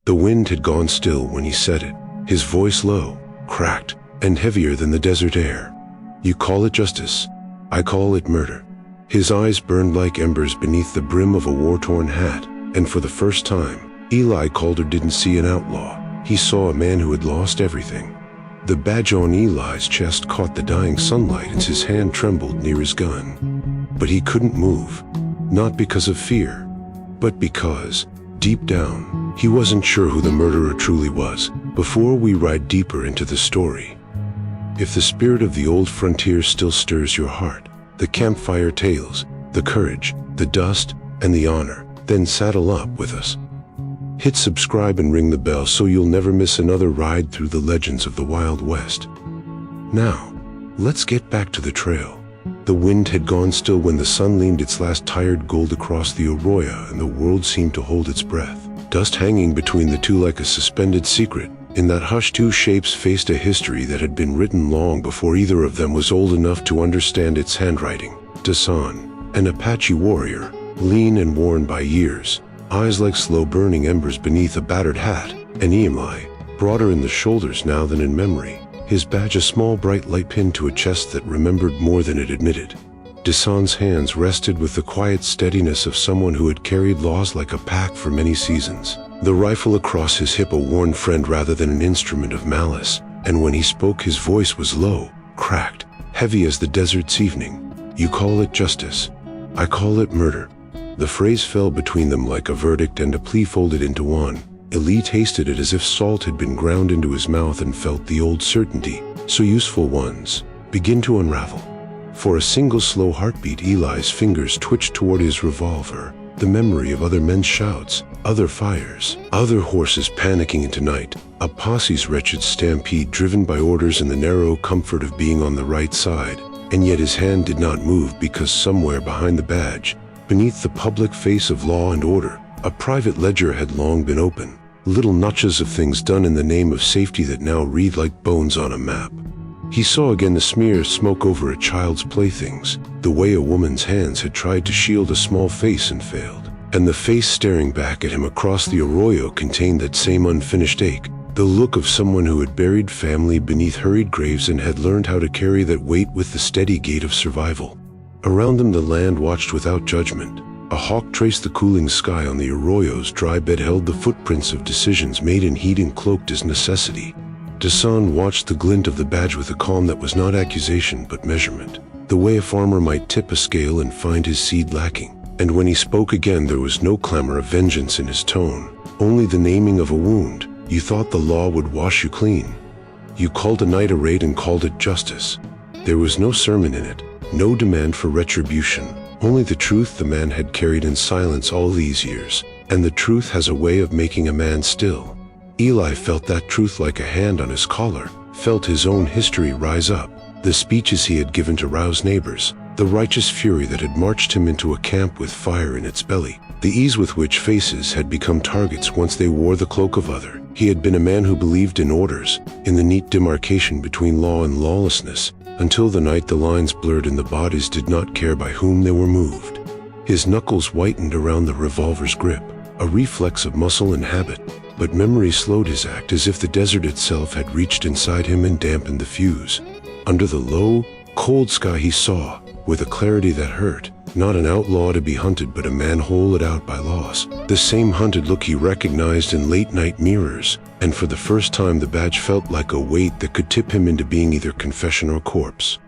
The wind had gone still when he said it, his voice low, cracked, and heavier than the desert air. "You call it justice. I call it murder." His eyes burned like embers beneath the brim of a war-torn hat, and for the first time, Eli Calder didn't see an outlaw. He saw a man who had lost everything. The badge on Eli's chest caught the dying sunlight as his hand trembled near his gun. But he couldn't move, not because of fear, but because, deep down, he wasn't sure who the murderer truly was. Before we ride deeper into the story, if the spirit of the old frontier still stirs your heart, the campfire tales, the courage, the dust, and the honor, then saddle up with us. Hit subscribe and ring the bell so you'll never miss another ride through the legends of the Wild West. Now, let's get back to the trail. The wind had gone still when the sun leaned its last tired gold across the arroyo and the world seemed to hold its breath. Dust hanging between the two like a suspended secret. In that hush, two shapes faced a history that had been written long before either of them was old enough to understand its handwriting. Dasan, an Apache warrior, lean and worn by years, eyes like slow-burning embers beneath a battered hat, and Eli, broader in the shoulders now than in memory, his badge a small bright light pinned to a chest that remembered more than it admitted. Dasan's hands rested with the quiet steadiness of someone who had carried laws like a pack for many seasons. The rifle across his hip a worn friend rather than an instrument of malice, and when he spoke his voice was low, cracked, heavy as the desert's evening. "You call it justice. I call it murder." The phrase fell between them like a verdict and a plea folded into one. Eli tasted it as if salt had been ground into his mouth and felt the old certainty, so useful ones, begin to unravel. For a single slow heartbeat, Eli's fingers twitched toward his revolver, the memory of other men's shouts, other fires, other horses panicking into night, a posse's wretched stampede driven by orders and the narrow comfort of being on the right side. And yet his hand did not move because somewhere behind the badge, beneath the public face of law and order, a private ledger had long been open, little notches of things done in the name of safety that now read like bones on a map. He saw again the smear of smoke over a child's playthings, the way a woman's hands had tried to shield a small face and failed. And the face staring back at him across the arroyo contained that same unfinished ache, the look of someone who had buried family beneath hurried graves and had learned how to carry that weight with the steady gait of survival. Around them the land watched without judgment. A hawk traced the cooling sky on the arroyo's dry bed, held the footprints of decisions made in heat and cloaked as necessity. Dasan watched the glint of the badge with a calm that was not accusation but measurement, the way a farmer might tip a scale and find his seed lacking. And when he spoke again, there was no clamor of vengeance in his tone, only the naming of a wound. "You thought the law would wash you clean. You called a night a raid and called it justice." There was no sermon in it, no demand for retribution, only the truth the man had carried in silence all these years. And the truth has a way of making a man still. Eli felt that truth like a hand on his collar, felt his own history rise up, the speeches he had given to rouse neighbors, the righteous fury that had marched him into a camp with fire in its belly, the ease with which faces had become targets once they wore the cloak of other. He had been a man who believed in orders, in the neat demarcation between law and lawlessness, until the night the lines blurred and the bodies did not care by whom they were moved. His knuckles whitened around the revolver's grip, a reflex of muscle and habit, but memory slowed his act as if the desert itself had reached inside him and dampened the fuse. Under the low, cold sky he saw, with a clarity that hurt, not an outlaw to be hunted but a man holed out by loss, the same hunted look he recognized in late-night mirrors, and for the first time the badge felt like a weight that could tip him into being either confession or corpse.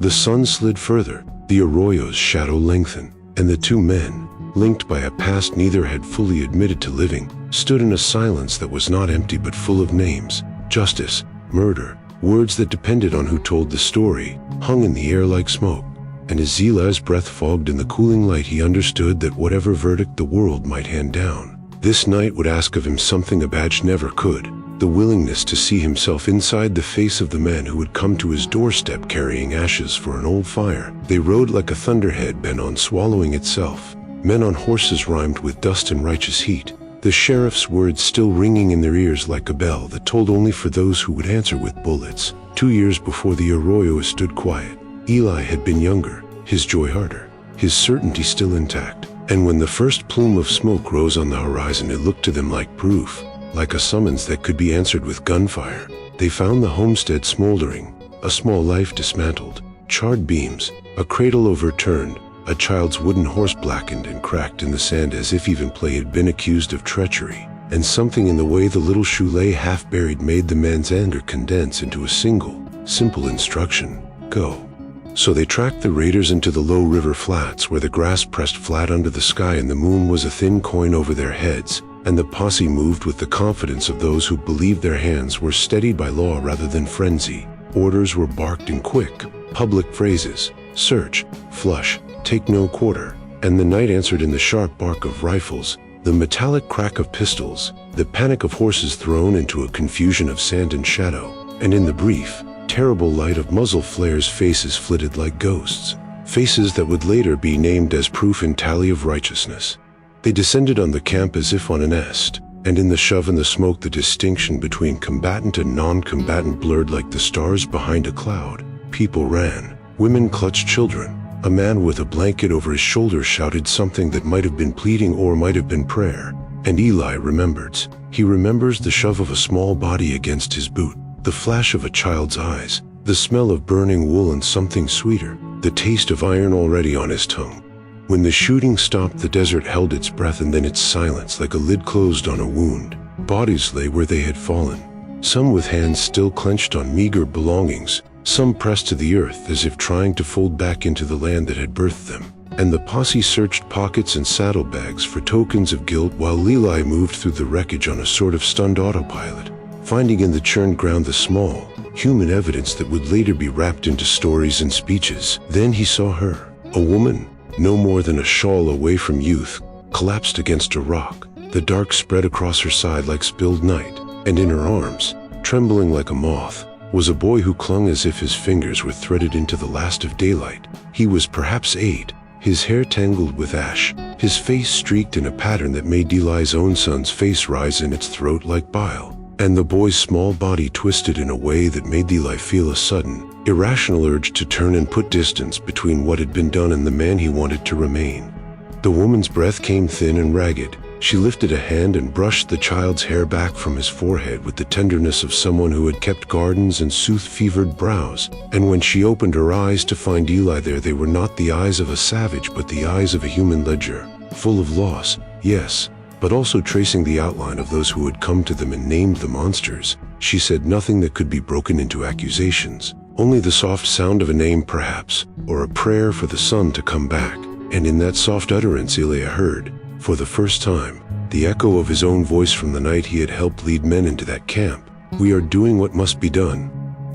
The sun slid further, the arroyo's shadow lengthened, and the two men, linked by a past neither had fully admitted to living, stood in a silence that was not empty but full of names, justice, murder, words that depended on who told the story, hung in the air like smoke. And as Eli's breath fogged in the cooling light, he understood that whatever verdict the world might hand down, this night would ask of him something a badge never could, the willingness to see himself inside the face of the man who had come to his doorstep carrying ashes for an old fire. They rode like a thunderhead bent on swallowing itself. Men on horses rhymed with dust and righteous heat, the sheriff's words still ringing in their ears like a bell that told only for those who would answer with bullets. 2 years before the arroyo stood quiet, Eli had been younger, his joy harder, his certainty still intact, and when the first plume of smoke rose on the horizon, it looked to them like proof. like a summons that could be answered with gunfire. They found the homestead smoldering, a small life dismantled, charred beams, a cradle overturned, a child's wooden horse blackened and cracked in the sand as if even play had been accused of treachery, and something in the way the little shoe lay half-buried made the man's anger condense into a single, simple instruction: go. So they tracked the raiders into the low river flats where the grass pressed flat under the sky and the moon was a thin coin over their heads, and the posse moved with the confidence of those who believed their hands were steadied by law rather than frenzy. Orders were barked in quick, public phrases: search, flush, take no quarter, and the night answered in the sharp bark of rifles, the metallic crack of pistols, the panic of horses thrown into a confusion of sand and shadow, and in the brief, terrible light of muzzle flares faces flitted like ghosts, faces that would later be named as proof in tally of righteousness. They descended on the camp as if on a nest, and in the shove and the smoke the distinction between combatant and non-combatant blurred like the stars behind a cloud. People ran, women clutched children. A man with a blanket over his shoulder shouted something that might have been pleading or might have been prayer. And Eli remembers. He remembers the shove of a small body against his boot, the flash of a child's eyes, the smell of burning wool and something sweeter, the taste of iron already on his tongue. When the shooting stopped, the desert held its breath and then its silence like a lid closed on a wound. Bodies lay where they had fallen, some with hands still clenched on meager belongings, some pressed to the earth as if trying to fold back into the land that had birthed them. And the posse searched pockets and saddlebags for tokens of guilt while Eli moved through the wreckage on a sort of stunned autopilot, finding in the churned ground the small, human evidence that would later be wrapped into stories and speeches. Then he saw her, a woman, no more than a shawl away from youth, collapsed against a rock, the dark spread across her side like spilled night, and in her arms, trembling like a moth, was a boy who clung as if his fingers were threaded into the last of daylight. He was perhaps 8, his hair tangled with ash, his face streaked in a pattern that made Eli's own son's face rise in its throat like bile, and the boy's small body twisted in a way that made Eli feel a sudden, irrational urge to turn and put distance between what had been done and the man he wanted to remain. The woman's breath came thin and ragged. She lifted a hand and brushed the child's hair back from his forehead with the tenderness of someone who had kept gardens and soothed fevered brows, and when she opened her eyes to find Eli there, they were not the eyes of a savage but the eyes of a human ledger, full of loss, yes, but also tracing the outline of those who had come to them and named the monsters. She said nothing that could be broken into accusations, only the soft sound of a name perhaps, or a prayer for the son to come back, and in that soft utterance Eli heard, for the first time, the echo of his own voice from the night he had helped lead men into that camp. We are doing what must be done.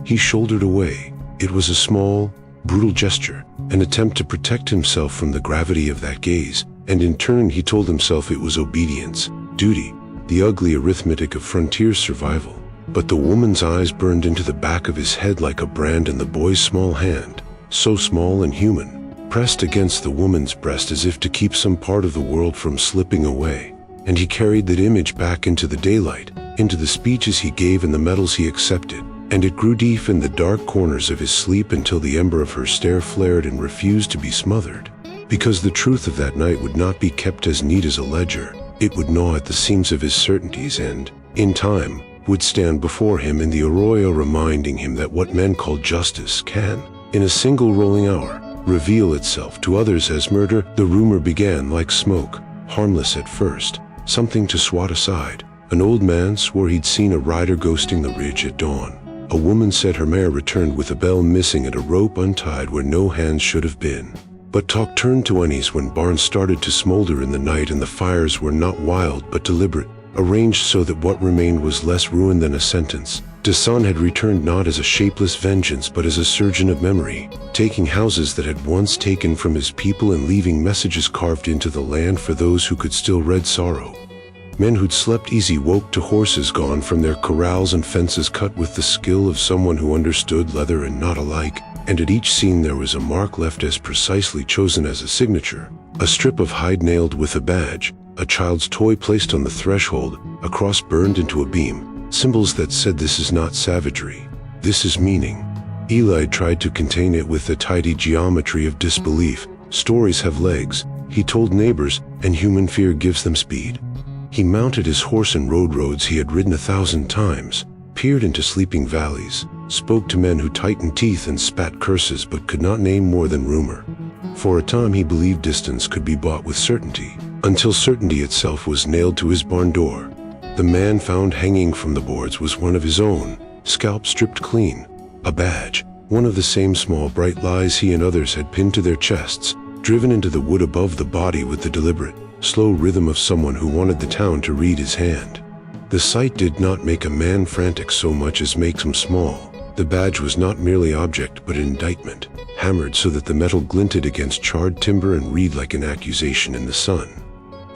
He shouldered away. It was a small, brutal gesture, an attempt to protect himself from the gravity of that gaze, and in turn he told himself it was obedience, duty, the ugly arithmetic of frontier survival. But the woman's eyes burned into the back of his head like a brand, and the boy's small hand, so small and human, pressed against the woman's breast as if to keep some part of the world from slipping away, and he carried that image back into the daylight, into the speeches he gave and the medals he accepted, and it grew deep in the dark corners of his sleep until the ember of her stare flared and refused to be smothered. Because the truth of that night would not be kept as neat as a ledger, it would gnaw at the seams of his certainties and, in time, would stand before him in the arroyo reminding him that what men call justice can, in a single rolling hour, reveal itself to others as murder. The rumor began like smoke, harmless at first, something to swat aside. An old man swore he'd seen a rider ghosting the ridge at dawn. A woman said her mare returned with a bell missing and a rope untied where no hands should have been. But talk turned to unease when barns started to smolder in the night and the fires were not wild but deliberate, arranged so that what remained was less ruin than a sentence. Dasan had returned not as a shapeless vengeance but as a surgeon of memory, taking houses that had once taken from his people and leaving messages carved into the land for those who could still read sorrow. Men who'd slept easy woke to horses gone from their corrals and fences cut with the skill of someone who understood leather and not alike, and at each scene there was a mark left as precisely chosen as a signature, a strip of hide nailed with a badge, a child's toy placed on the threshold, a cross burned into a beam, symbols that said this is not savagery, this is meaning. Eli tried to contain it with the tidy geometry of disbelief. Stories have legs, he told neighbors, and human fear gives them speed. He mounted his horse and rode roads he had ridden 1,000 times, peered into sleeping valleys, spoke to men who tightened teeth and spat curses but could not name more than rumor. For a time he believed distance could be bought with certainty, until certainty itself was nailed to his barn door. The man found hanging from the boards was one of his own, scalp stripped clean, a badge, one of the same small bright lies he and others had pinned to their chests, driven into the wood above the body with the deliberate, slow rhythm of someone who wanted the town to read his hand. The sight did not make a man frantic so much as make him small. The badge was not merely object but indictment, hammered so that the metal glinted against charred timber and read like an accusation in the sun.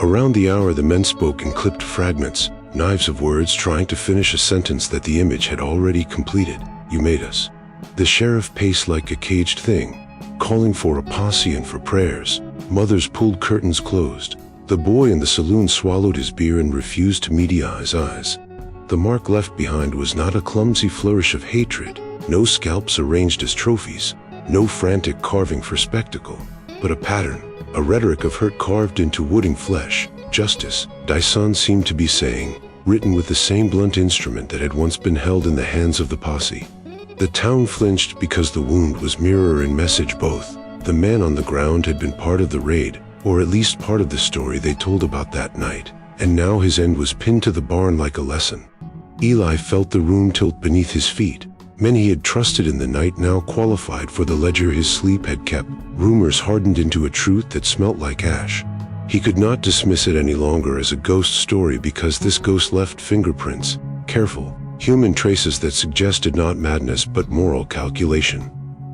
Around the hour the men spoke in clipped fragments, knives of words trying to finish a sentence that the image had already completed. You made us. The sheriff paced like a caged thing, calling for a posse and for prayers. Mothers pulled curtains closed. The boy in the saloon swallowed his beer and refused to meet Eli's eyes. The mark left behind was not a clumsy flourish of hatred, no scalps arranged as trophies, no frantic carving for spectacle, but a pattern, a rhetoric of hurt carved into wooding flesh. Justice, Dyson seemed to be saying, written with the same blunt instrument that had once been held in the hands of the posse. The town flinched because the wound was mirror and message both. The man on the ground had been part of the raid, or at least part of the story they told about that night, and now his end was pinned to the barn like a lesson. Eli felt the room tilt beneath his feet. Men he had trusted in the night now qualified for the ledger his sleep had kept. Rumors hardened into a truth that smelt like ash. He could not dismiss it any longer as a ghost story because this ghost left fingerprints, careful, human traces that suggested not madness but moral calculation.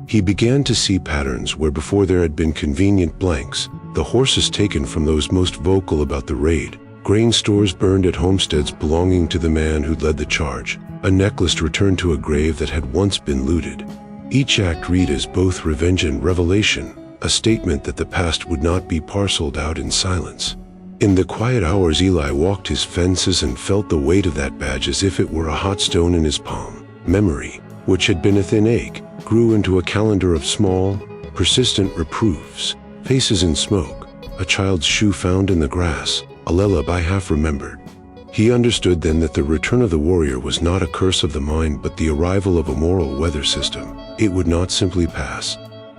He began to see patterns where before there had been convenient blanks, the horses taken from those most vocal about the raid, grain stores burned at homesteads belonging to the man who'd led the charge, a necklace returned to a grave that had once been looted. Each act read as both revenge and revelation, a statement that the past would not be parceled out in silence. In the quiet hours Eli walked his fences and felt the weight of that badge as if it were a hot stone in his palm. Memory, which had been a thin ache, grew into a calendar of small, persistent reproofs, faces in smoke, a child's shoe found in the grass, a lullaby half remembered. He understood then that the return of the warrior was not a curse of the mind but the arrival of a moral weather system. It would not simply pass.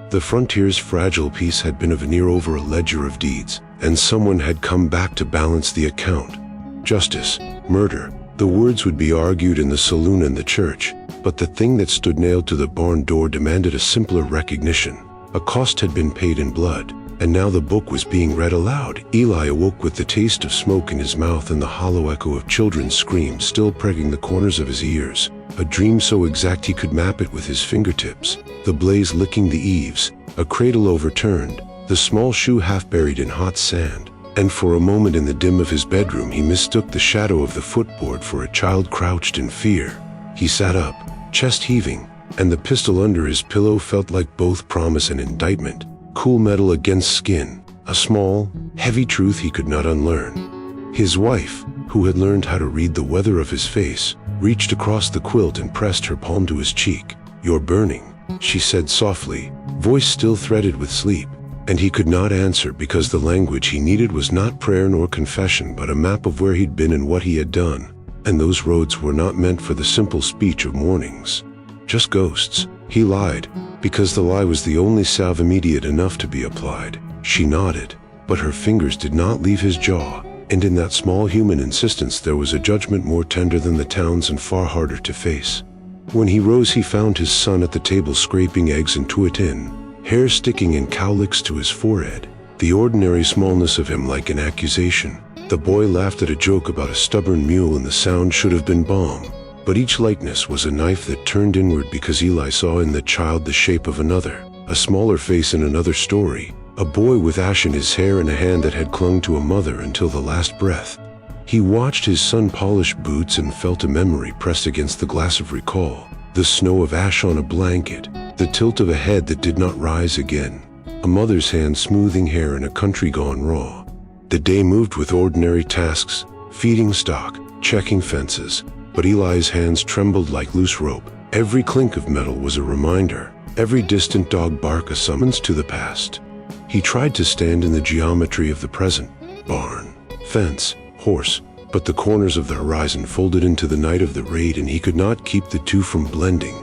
The frontier's fragile peace had been a veneer over a ledger of deeds, and someone had come back to balance the account. Justice, murder, the words would be argued in the saloon and the church, but the thing that stood nailed to the barn door demanded a simpler recognition. A cost had been paid in blood, and now the book was being read aloud. Eli awoke with the taste of smoke in his mouth and the hollow echo of children's screams still pricking the corners of his ears, a dream so exact he could map it with his fingertips, the blaze licking the eaves, a cradle overturned, the small shoe half buried in hot sand, and for a moment in the dim of his bedroom he mistook the shadow of the footboard for a child crouched in fear. He sat up, chest heaving, and the pistol under his pillow felt like both promise and indictment. Cool metal against skin, a small, heavy truth he could not unlearn. His wife, who had learned how to read the weather of his face, reached across the quilt and pressed her palm to his cheek. "You're burning," she said softly, voice still threaded with sleep, and he could not answer because the language he needed was not prayer nor confession but a map of where he'd been and what he had done, and those roads were not meant for the simple speech of mornings. Just ghosts. He lied, because the lie was the only salve immediate enough to be applied. She nodded, but her fingers did not leave his jaw, and in that small human insistence there was a judgment more tender than the town's and far harder to face. When he rose he found his son at the table scraping eggs into a tin, hair sticking in cowlicks to his forehead, the ordinary smallness of him like an accusation. The boy laughed at a joke about a stubborn mule and the sound should have been balm. But each likeness was a knife that turned inward because Eli saw in the child the shape of another, a smaller face in another story, a boy with ash in his hair and a hand that had clung to a mother until the last breath. He watched his son polish boots and felt a memory pressed against the glass of recall, the snow of ash on a blanket, the tilt of a head that did not rise again, a mother's hand smoothing hair in a country gone raw. The day moved with ordinary tasks, feeding stock, checking fences, but Eli's hands trembled like loose rope. Every clink of metal was a reminder, every distant dog bark a summons to the past. He tried to stand in the geometry of the present, barn, fence, horse, but the corners of the horizon folded into the night of the raid, and he could not keep the two from blending.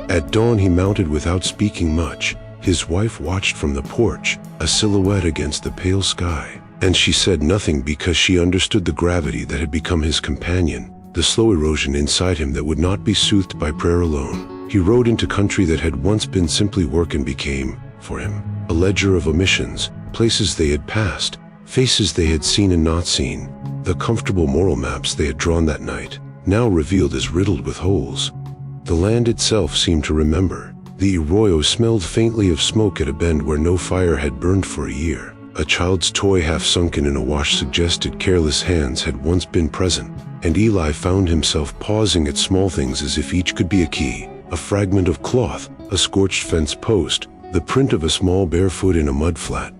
At dawn he mounted without speaking much. His wife watched from the porch, a silhouette against the pale sky, and she said nothing because she understood the gravity that had become his companion, the slow erosion inside him that would not be soothed by prayer alone. He rode into country that had once been simply work and became, for him, a ledger of omissions, places they had passed, faces they had seen and not seen, the comfortable moral maps they had drawn that night, now revealed as riddled with holes. The land itself seemed to remember. The arroyo smelled faintly of smoke at a bend where no fire had burned for a year. A child's toy half sunken in a wash suggested careless hands had once been present, and Eli found himself pausing at small things as if each could be a key, a fragment of cloth, a scorched fence post, the print of a small bare foot in a mud flat.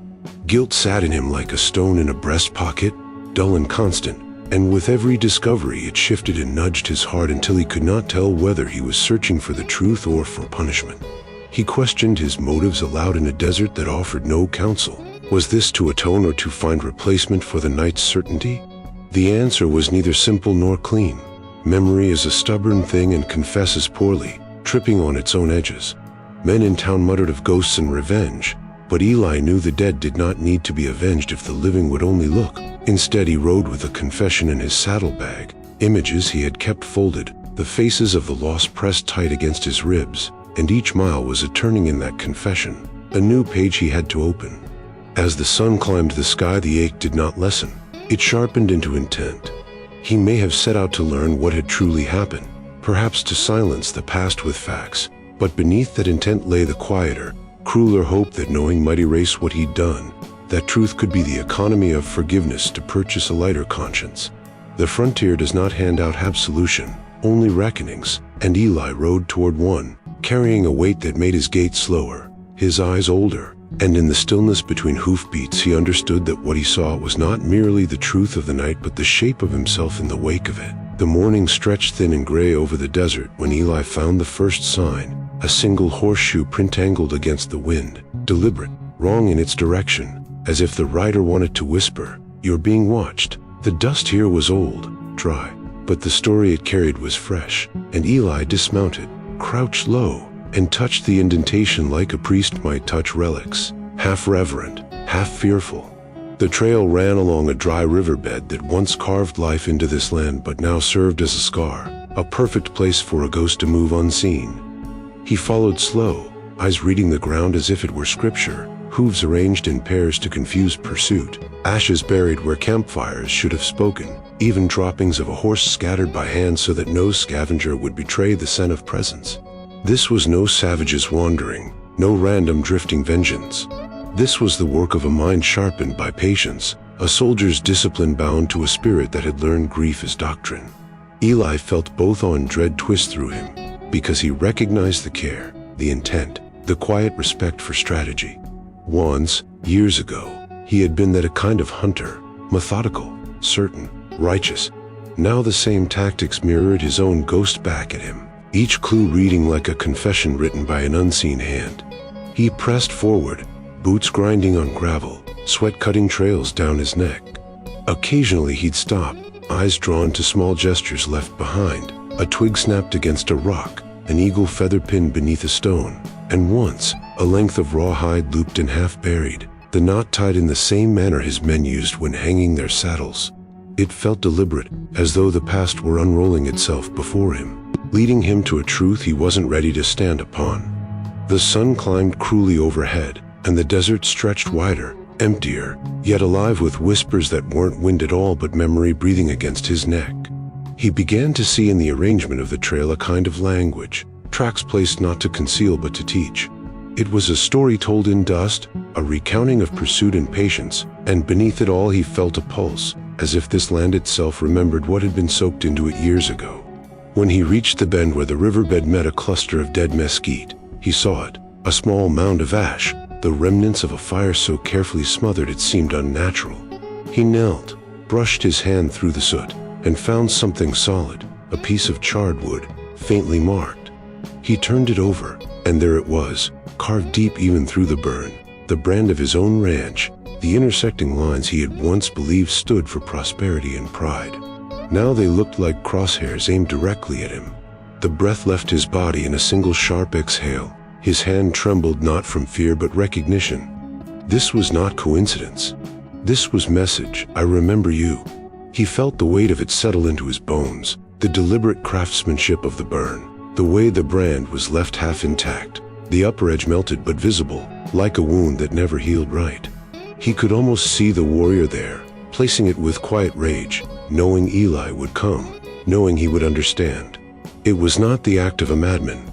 Guilt sat in him like a stone in a breast pocket, dull and constant, and with every discovery it shifted and nudged his heart until he could not tell whether he was searching for the truth or for punishment. He questioned his motives aloud in a desert that offered no counsel. Was this to atone or to find replacement for the night's certainty? The answer was neither simple nor clean. Memory is a stubborn thing and confesses poorly, tripping on its own edges. Men in town muttered of ghosts and revenge, but Eli knew the dead did not need to be avenged if the living would only look. Instead, he rode with a confession in his saddlebag, images he had kept folded, the faces of the lost pressed tight against his ribs, and each mile was a turning in that confession, a new page he had to open. As the sun climbed the sky, the ache did not lessen. It sharpened into intent. He may have set out to learn what had truly happened, perhaps to silence the past with facts, but beneath that intent lay the quieter, crueler hope that knowing might erase what he'd done, that truth could be the economy of forgiveness to purchase a lighter conscience. The frontier does not hand out absolution, only reckonings, and Eli rode toward one, carrying a weight that made his gait slower, his eyes older, and in the stillness between hoofbeats he understood that what he saw was not merely the truth of the night but the shape of himself in the wake of it. The morning stretched thin and gray over the desert when Eli found the first sign, a single horseshoe print angled against the wind, deliberate, wrong in its direction, as if the rider wanted to whisper, "You're being watched." The dust here was old, dry, but the story it carried was fresh, and Eli dismounted, crouched low, and touched the indentation like a priest might touch relics, half reverent, half fearful. The trail ran along a dry riverbed that once carved life into this land but now served as a scar, a perfect place for a ghost to move unseen. He followed slow, eyes reading the ground as if it were scripture, hooves arranged in pairs to confuse pursuit, ashes buried where campfires should have spoken, even droppings of a horse scattered by hand so that no scavenger would betray the scent of presence. This was no savage's wandering, no random drifting vengeance. This was the work of a mind sharpened by patience, a soldier's discipline bound to a spirit that had learned grief as doctrine. Eli felt both awe and dread twist through him, because he recognized the care, the intent, the quiet respect for strategy. Once, years ago, he had been that a kind of hunter, methodical, certain, righteous. Now the same tactics mirrored his own ghost back at him, each clue reading like a confession written by an unseen hand. He pressed forward, boots grinding on gravel, sweat cutting trails down his neck. Occasionally he'd stop, eyes drawn to small gestures left behind, a twig snapped against a rock, an eagle feather pinned beneath a stone, and once, a length of rawhide looped and half buried, the knot tied in the same manner his men used when hanging their saddles. It felt deliberate, as though the past were unrolling itself before him, leading him to a truth he wasn't ready to stand upon. The sun climbed cruelly overhead, and the desert stretched wider, emptier, yet alive with whispers that weren't wind at all but memory breathing against his neck. He began to see in the arrangement of the trail a kind of language, tracks placed not to conceal but to teach. It was a story told in dust, a recounting of pursuit and patience, and beneath it all he felt a pulse, as if this land itself remembered what had been soaked into it years ago. When he reached the bend where the riverbed met a cluster of dead mesquite, he saw it, a small mound of ash, the remnants of a fire so carefully smothered it seemed unnatural. He knelt, brushed his hand through the soot, and found something solid, a piece of charred wood, faintly marked. He turned it over, and there it was, carved deep even through the burn, the brand of his own ranch, the intersecting lines he had once believed stood for prosperity and pride. Now they looked like crosshairs aimed directly at him. The breath left his body in a single sharp exhale. His hand trembled not from fear but recognition. This was not coincidence. This was message. I remember you. He felt the weight of it settle into his bones, the deliberate craftsmanship of the burn, the way the brand was left half intact, the upper edge melted but visible, like a wound that never healed right. He could almost see the warrior there, placing it with quiet rage, knowing Eli would come, knowing he would understand. It was not the act of a madman.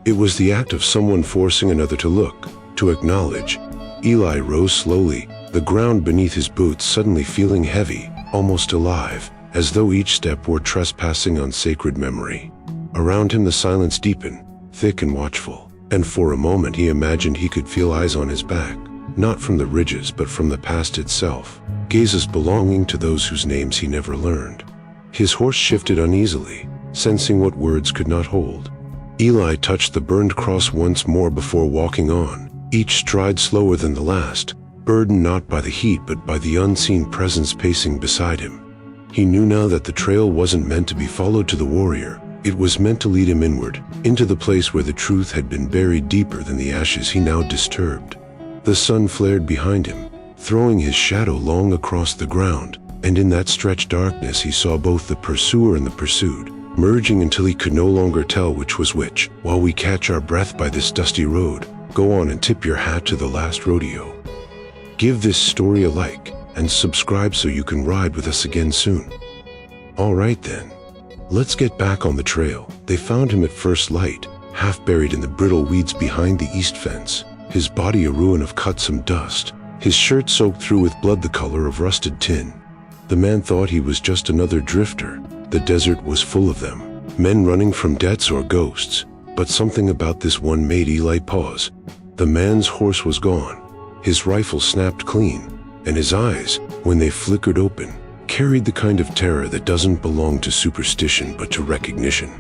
It was the act of someone forcing another to look, to acknowledge. Eli rose slowly, the ground beneath his boots suddenly feeling heavy, almost alive, as though each step were trespassing on sacred memory. Around him the silence deepened, thick and watchful, and for a moment he imagined he could feel eyes on his back, not from the ridges but from the past itself, gazes belonging to those whose names he never learned. His horse shifted uneasily, sensing what words could not hold. Eli touched the burned cross once more before walking on, each stride slower than the last, burdened not by the heat but by the unseen presence pacing beside him. He knew now that the trail wasn't meant to be followed to the warrior. It was meant to lead him inward, into the place where the truth had been buried deeper than the ashes he now disturbed. The sun flared behind him, throwing his shadow long across the ground, and in that stretched darkness he saw both the pursuer and the pursued, merging until he could no longer tell which was which. While we catch our breath by this dusty road, go on and tip your hat to the last rodeo. Give this story a like, and subscribe so you can ride with us again soon. Alright then. Let's get back on the trail. They found him at first light, half buried in the brittle weeds behind the east fence, his body a ruin of cuts and dust, his shirt soaked through with blood the color of rusted tin. The man thought he was just another drifter. The desert was full of them, men running from debts or ghosts, but something about this one made Eli pause. The man's horse was gone, his rifle snapped clean, and his eyes, when they flickered open, carried the kind of terror that doesn't belong to superstition but to recognition.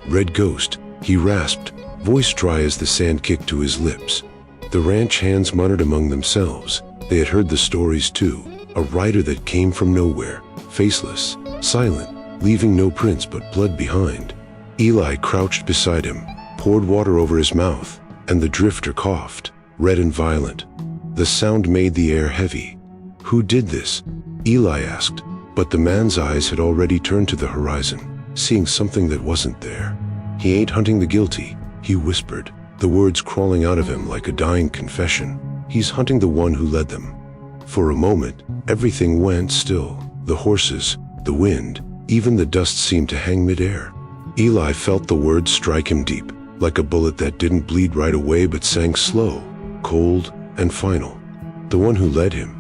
Red ghost, he rasped, voice dry as the sand kicked to his lips. The ranch hands muttered among themselves. They had heard the stories too, a rider that came from nowhere, faceless, silent, leaving no prints but blood behind. Eli crouched beside him, poured water over his mouth, and the drifter coughed, red and violent. The sound made the air heavy. Who did this? Eli asked, but the man's eyes had already turned to the horizon, seeing something that wasn't there. He ain't hunting the guilty, he whispered, the words crawling out of him like a dying confession. He's hunting the one who led them. For a moment, everything went still. The horses, the wind, even the dust seemed to hang midair. Eli felt the words strike him deep, like a bullet that didn't bleed right away but sank slow, cold, and final. The one who led him.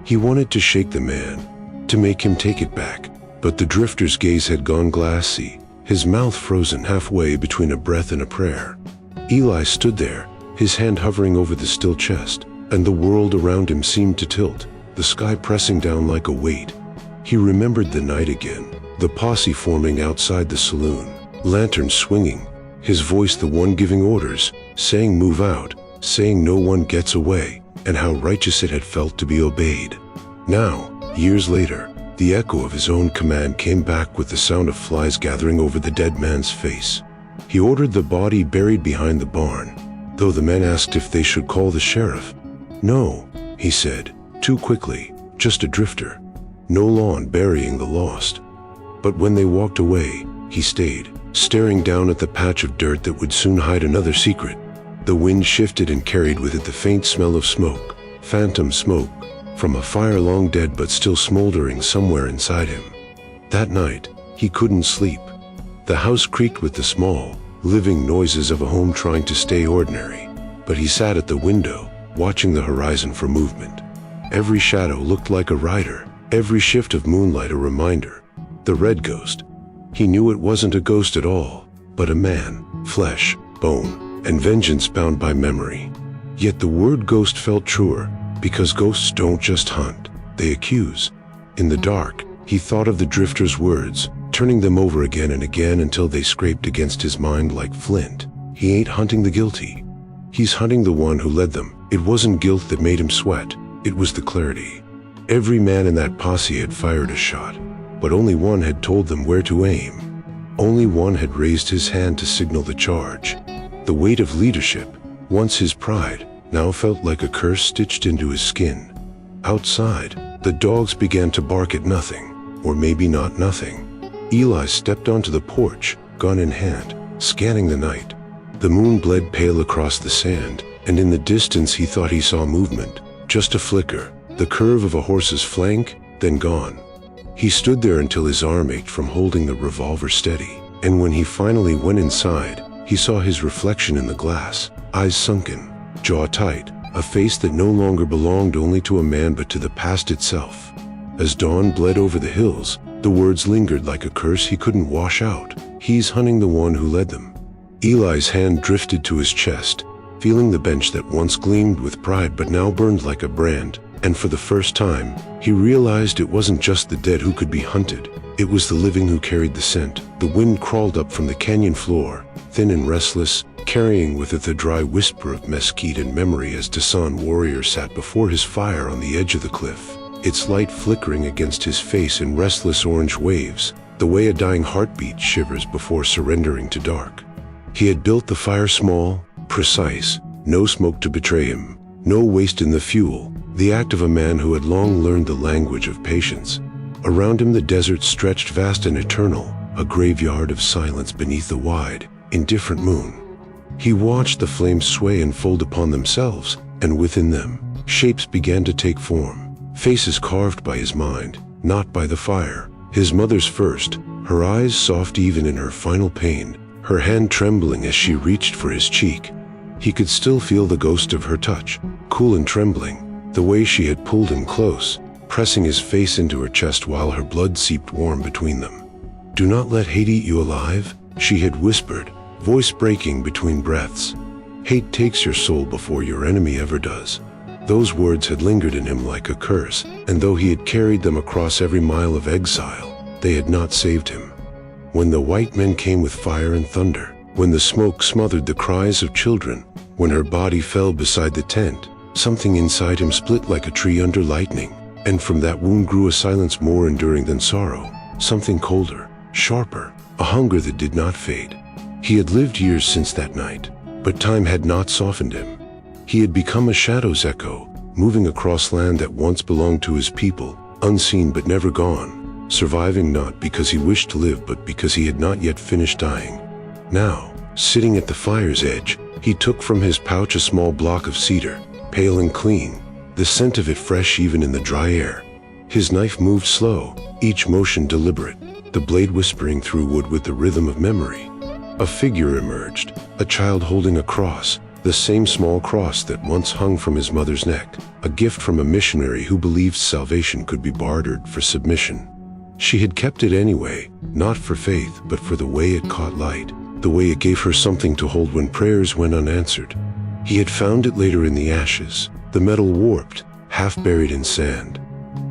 He wanted to shake the man, to make him take it back, but the drifter's gaze had gone glassy, his mouth frozen halfway between a breath and a prayer. Eli stood there, his hand hovering over the still chest, and the world around him seemed to tilt, the sky pressing down like a weight. He remembered the night again, the posse forming outside the saloon, lanterns swinging, his voice the one giving orders, saying move out, saying no one gets away, and how righteous it had felt to be obeyed. Now, years later, the echo of his own command came back with the sound of flies gathering over the dead man's face. He ordered the body buried behind the barn, though the men asked if they should call the sheriff. No, he said, too quickly, just a drifter. No law on burying the lost. But when they walked away, he stayed, staring down at the patch of dirt that would soon hide another secret. The wind shifted and carried with it the faint smell of smoke, phantom smoke, from a fire long dead but still smoldering somewhere inside him. That night, he couldn't sleep. The house creaked with the small, living noises of a home trying to stay ordinary, but he sat at the window, watching the horizon for movement. Every shadow looked like a rider, every shift of moonlight a reminder. The red ghost. He knew it wasn't a ghost at all, but a man, flesh, bone, and vengeance bound by memory. Yet the word ghost felt truer, because ghosts don't just hunt, they accuse. In the dark, he thought of the drifter's words, turning them over again and again until they scraped against his mind like flint. He ain't hunting the guilty. He's hunting the one who led them. It wasn't guilt that made him sweat, it was the clarity. Every man in that posse had fired a shot. but only one had told them where to aim. Only one had raised his hand to signal the charge. The weight of leadership, once his pride, now felt like a curse stitched into his skin. Outside, the dogs began to bark at nothing, or maybe not nothing. Eli stepped onto the porch, gun in hand, scanning the night. The moon bled pale across the sand, and in the distance he thought he saw movement, just a flicker, the curve of a horse's flank, then gone. He stood there until his arm ached from holding the revolver steady, and when he finally went inside, he saw his reflection in the glass, eyes sunken, jaw tight, a face that no longer belonged only to a man but to the past itself. As dawn bled over the hills, the words lingered like a curse he couldn't wash out. He's hunting the one who led them. Eli's hand drifted to his chest, feeling the bench that once gleamed with pride but now burned like a brand, and for the first time, he realized it wasn't just the dead who could be hunted. It was the living who carried the scent. The wind crawled up from the canyon floor, thin and restless, carrying with it the dry whisper of mesquite and memory as Dasan warrior sat before his fire on the edge of the cliff, its light flickering against his face in restless orange waves, the way a dying heartbeat shivers before surrendering to dark. He had built the fire small, precise, no smoke to betray him, no waste in the fuel, the act of a man who had long learned the language of patience. Around him the desert stretched vast and eternal, a graveyard of silence beneath the wide, indifferent moon. He watched the flames sway and fold upon themselves, and within them, shapes began to take form, faces carved by his mind, not by the fire. His mother's first, her eyes soft even in her final pain, her hand trembling as she reached for his cheek. He could still feel the ghost of her touch, cool and trembling, the way she had pulled him close, pressing his face into her chest while her blood seeped warm between them. "Do not let hate eat you alive," she had whispered, voice breaking between breaths. "Hate takes your soul before your enemy ever does." Those words had lingered in him like a curse, and though he had carried them across every mile of exile, they had not saved him. When the white men came with fire and thunder, when the smoke smothered the cries of children, when her body fell beside the tent, something inside him split like a tree under lightning, and from that wound grew a silence more enduring than sorrow, something colder, sharper, a hunger that did not fade. He had lived years since that night, but time had not softened him. He had become a shadow's echo, moving across land that once belonged to his people, unseen but never gone, surviving not because he wished to live but because he had not yet finished dying. Now, sitting at the fire's edge, he took from his pouch a small block of cedar, pale and clean, the scent of it fresh even in the dry air. His knife moved slow, each motion deliberate, the blade whispering through wood with the rhythm of memory. A figure emerged, a child holding a cross, the same small cross that once hung from his mother's neck, a gift from a missionary who believed salvation could be bartered for submission. She had kept it anyway, not for faith but for the way it caught light, the way it gave her something to hold when prayers went unanswered. He had found it later in the ashes, the metal warped, half buried in sand.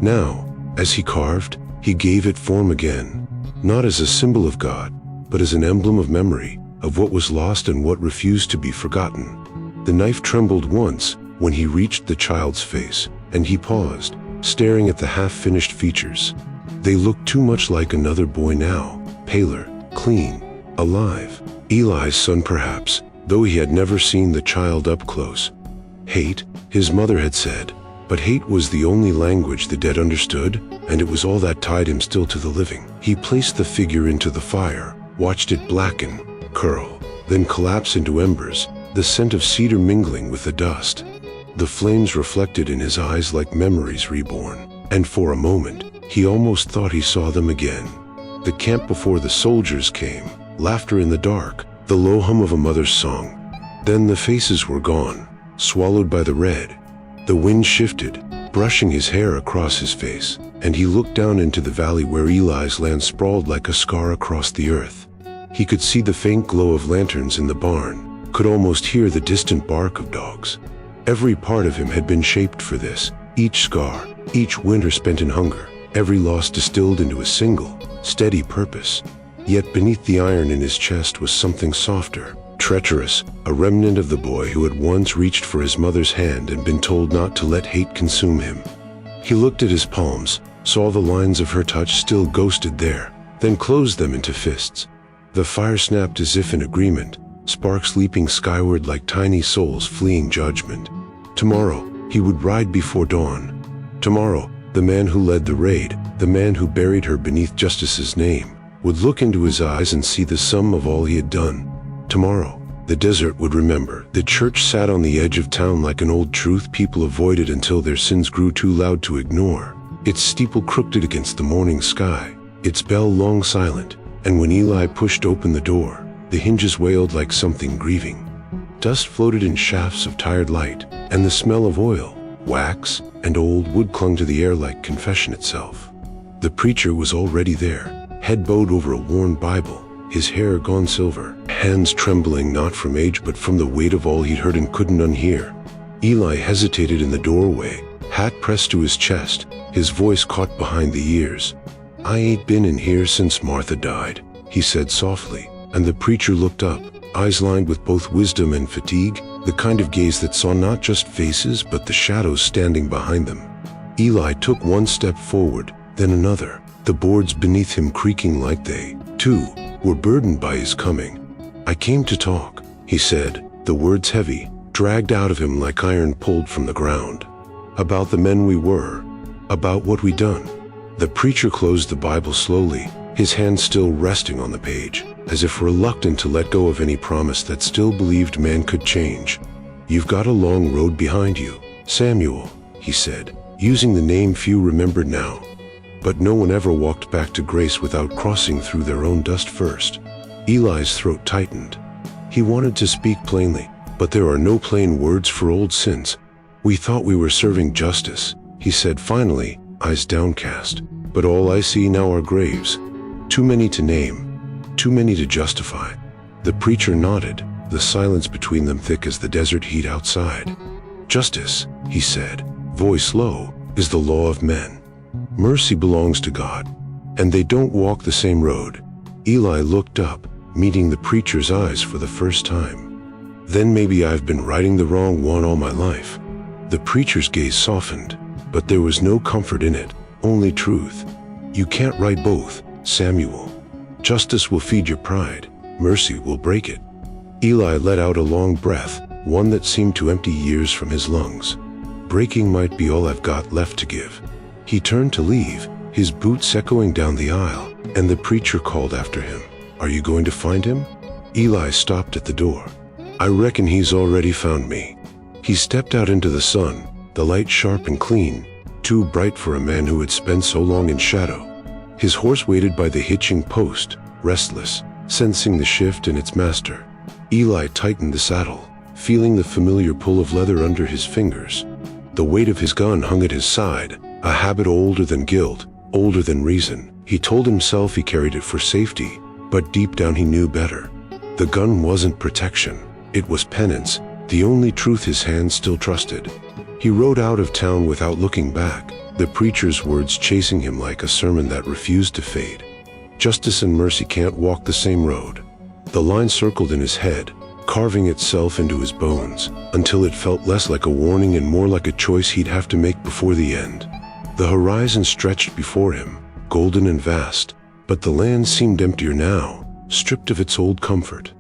Now, as he carved, he gave it form again, not as a symbol of God, but as an emblem of memory, of what was lost and what refused to be forgotten. The knife trembled once when he reached the child's face, and he paused, staring at the half-finished features. They looked too much like another boy now, paler, clean, alive. Eli's son perhaps, though he had never seen the child up close. Hate, his mother had said, but hate was the only language the dead understood, and it was all that tied him still to the living. He placed the figure into the fire, watched it blacken, curl, then collapse into embers, the scent of cedar mingling with the dust. The flames reflected in his eyes like memories reborn, and for a moment, he almost thought he saw them again. The camp before the soldiers came, laughter in the dark, the low hum of a mother's song. Then the faces were gone, swallowed by the red. The wind shifted, brushing his hair across his face, and he looked down into the valley where Eli's land sprawled like a scar across the earth. He could see the faint glow of lanterns in the barn, could almost hear the distant bark of dogs. Every part of him had been shaped for this, each scar, each winter spent in hunger, every loss distilled into a single, steady purpose. Yet beneath the iron in his chest was something softer, treacherous, a remnant of the boy who had once reached for his mother's hand and been told not to let hate consume him. He looked at his palms, saw the lines of her touch still ghosted there, then closed them into fists. The fire snapped as if in agreement, sparks leaping skyward like tiny souls fleeing judgment. Tomorrow, he would ride before dawn. Tomorrow, the man who led the raid, the man who buried her beneath Justice's name, would look into his eyes and see the sum of all he had done. Tomorrow, the desert would remember. The church sat on the edge of town like an old truth people avoided until their sins grew too loud to ignore. Its steeple crooked against the morning sky, its bell long silent, and when Eli pushed open the door, the hinges wailed like something grieving. Dust floated in shafts of tired light, and the smell of oil, wax, and old wood clung to the air like confession itself. The preacher was already there, head bowed over a worn Bible, his hair gone silver, hands trembling not from age but from the weight of all he'd heard and couldn't unhear. Eli hesitated in the doorway, hat pressed to his chest, his voice caught behind the ears. "I ain't been in here since Martha died," he said softly, and the preacher looked up, eyes lined with both wisdom and fatigue, the kind of gaze that saw not just faces but the shadows standing behind them. Eli took one step forward, then another, the boards beneath him creaking like they, too, were burdened by his coming. "I came to talk," he said, the words heavy, dragged out of him like iron pulled from the ground. "About the men we were, about what we'd done." The preacher closed the Bible slowly, his hand still resting on the page, as if reluctant to let go of any promise that still believed man could change. "You've got a long road behind you, Samuel," he said, using the name few remembered now. But no one ever walked back to grace without crossing through their own dust first. Eli's throat tightened. He wanted to speak plainly, but there are no plain words for old sins. "We thought we were serving justice," he said finally, eyes downcast. "But all I see now are graves. Too many to name, too many to justify." The preacher nodded, the silence between them thick as the desert heat outside. "Justice," he said, voice low, "is the law of men. Mercy belongs to God, and they don't walk the same road." Eli looked up, meeting the preacher's eyes for the first time. "Then maybe I've been writing the wrong one all my life." The preacher's gaze softened, but there was no comfort in it, only truth. "You can't write both, Samuel. Justice will feed your pride, mercy will break it." Eli let out a long breath, one that seemed to empty years from his lungs. "Breaking might be all I've got left to give." He turned to leave, his boots echoing down the aisle, and the preacher called after him, "Are you going to find him?" Eli stopped at the door. "I reckon he's already found me." He stepped out into the sun, the light sharp and clean, too bright for a man who had spent so long in shadow. His horse waited by the hitching post, restless, sensing the shift in its master. Eli tightened the saddle, feeling the familiar pull of leather under his fingers. The weight of his gun hung at his side, a habit older than guilt, older than reason. He told himself he carried it for safety, but deep down he knew better. The gun wasn't protection, it was penance, the only truth his hands still trusted. He rode out of town without looking back, the preacher's words chasing him like a sermon that refused to fade. Justice and mercy can't walk the same road. The line circled in his head, carving itself into his bones, until it felt less like a warning and more like a choice he'd have to make before the end. The horizon stretched before him, golden and vast, but the land seemed emptier now, stripped of its old comfort.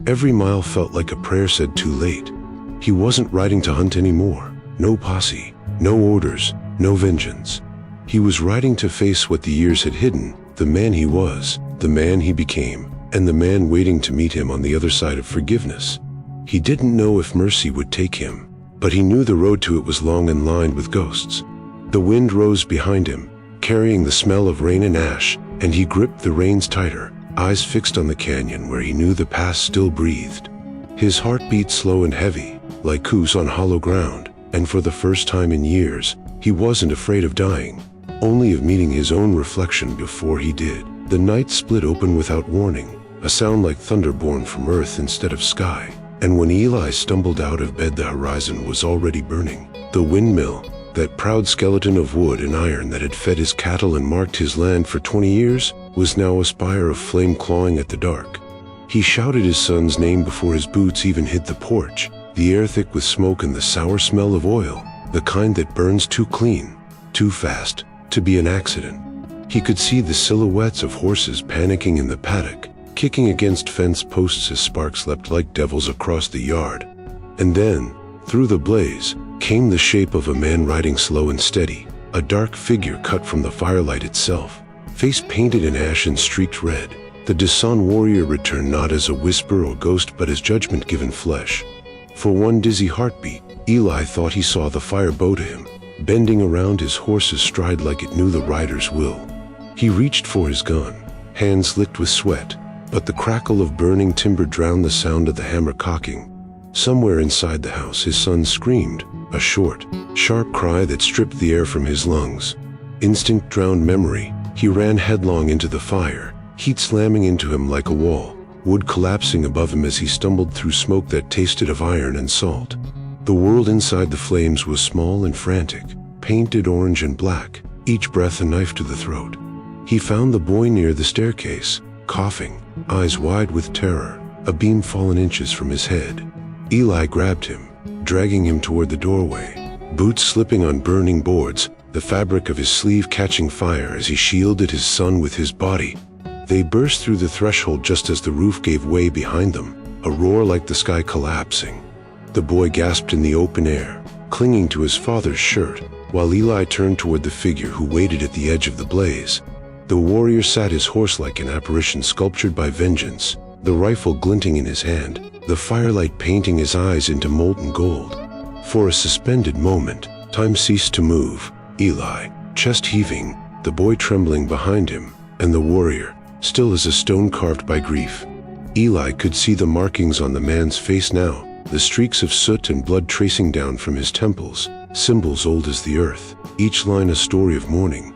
Every mile felt like a prayer said too late. He wasn't riding to hunt anymore, no posse, no orders, no vengeance. He was riding to face what the years had hidden, the man he was, the man he became, and the man waiting to meet him on the other side of forgiveness. He didn't know if mercy would take him, but he knew the road to it was long and lined with ghosts. The wind rose behind him, carrying the smell of rain and ash, and he gripped the reins tighter, eyes fixed on the canyon where he knew the past still breathed. His heart beat slow and heavy, like coos on hollow ground, and for the first time in years, he wasn't afraid of dying, only of meeting his own reflection before he did. The night split open without warning, a sound like thunder born from earth instead of sky, and when Eli stumbled out of bed the horizon was already burning. The windmill, that proud skeleton of wood and iron that had fed his cattle and marked his land for 20 years, was now a spire of flame clawing at the dark. He shouted his son's name before his boots even hit the porch, the air thick with smoke and the sour smell of oil, the kind that burns too clean, too fast, to be an accident. He could see the silhouettes of horses panicking in the paddock, kicking against fence posts as sparks leapt like devils across the yard. And then, through the blaze, came the shape of a man riding slow and steady, a dark figure cut from the firelight itself, face painted in ash and streaked red. The Dasan warrior returned not as a whisper or ghost but as judgment given flesh. For one dizzy heartbeat, Eli thought he saw the fire bow to him, bending around his horse's stride like it knew the rider's will. He reached for his gun, hands licked with sweat, but the crackle of burning timber drowned the sound of the hammer cocking. Somewhere inside the house his son screamed, a short, sharp cry that stripped the air from his lungs. Instinct drowned memory. He ran headlong into the fire, heat slamming into him like a wall, wood collapsing above him as he stumbled through smoke that tasted of iron and salt. The world inside the flames was small and frantic, painted orange and black, each breath a knife to the throat. He found the boy near the staircase, coughing, eyes wide with terror, a beam fallen inches from his head. Eli grabbed him, dragging him toward the doorway, boots slipping on burning boards, the fabric of his sleeve catching fire as he shielded his son with his body. They burst through the threshold just as the roof gave way behind them, a roar like the sky collapsing. The boy gasped in the open air, clinging to his father's shirt, while Eli turned toward the figure who waited at the edge of the blaze. The warrior sat his horse like an apparition sculptured by vengeance, the rifle glinting in his hand, the firelight painting his eyes into molten gold. For a suspended moment, time ceased to move. Eli, chest heaving, the boy trembling behind him, and the warrior, still as a stone carved by grief. Eli could see the markings on the man's face now, the streaks of soot and blood tracing down from his temples, symbols old as the earth, each line a story of mourning.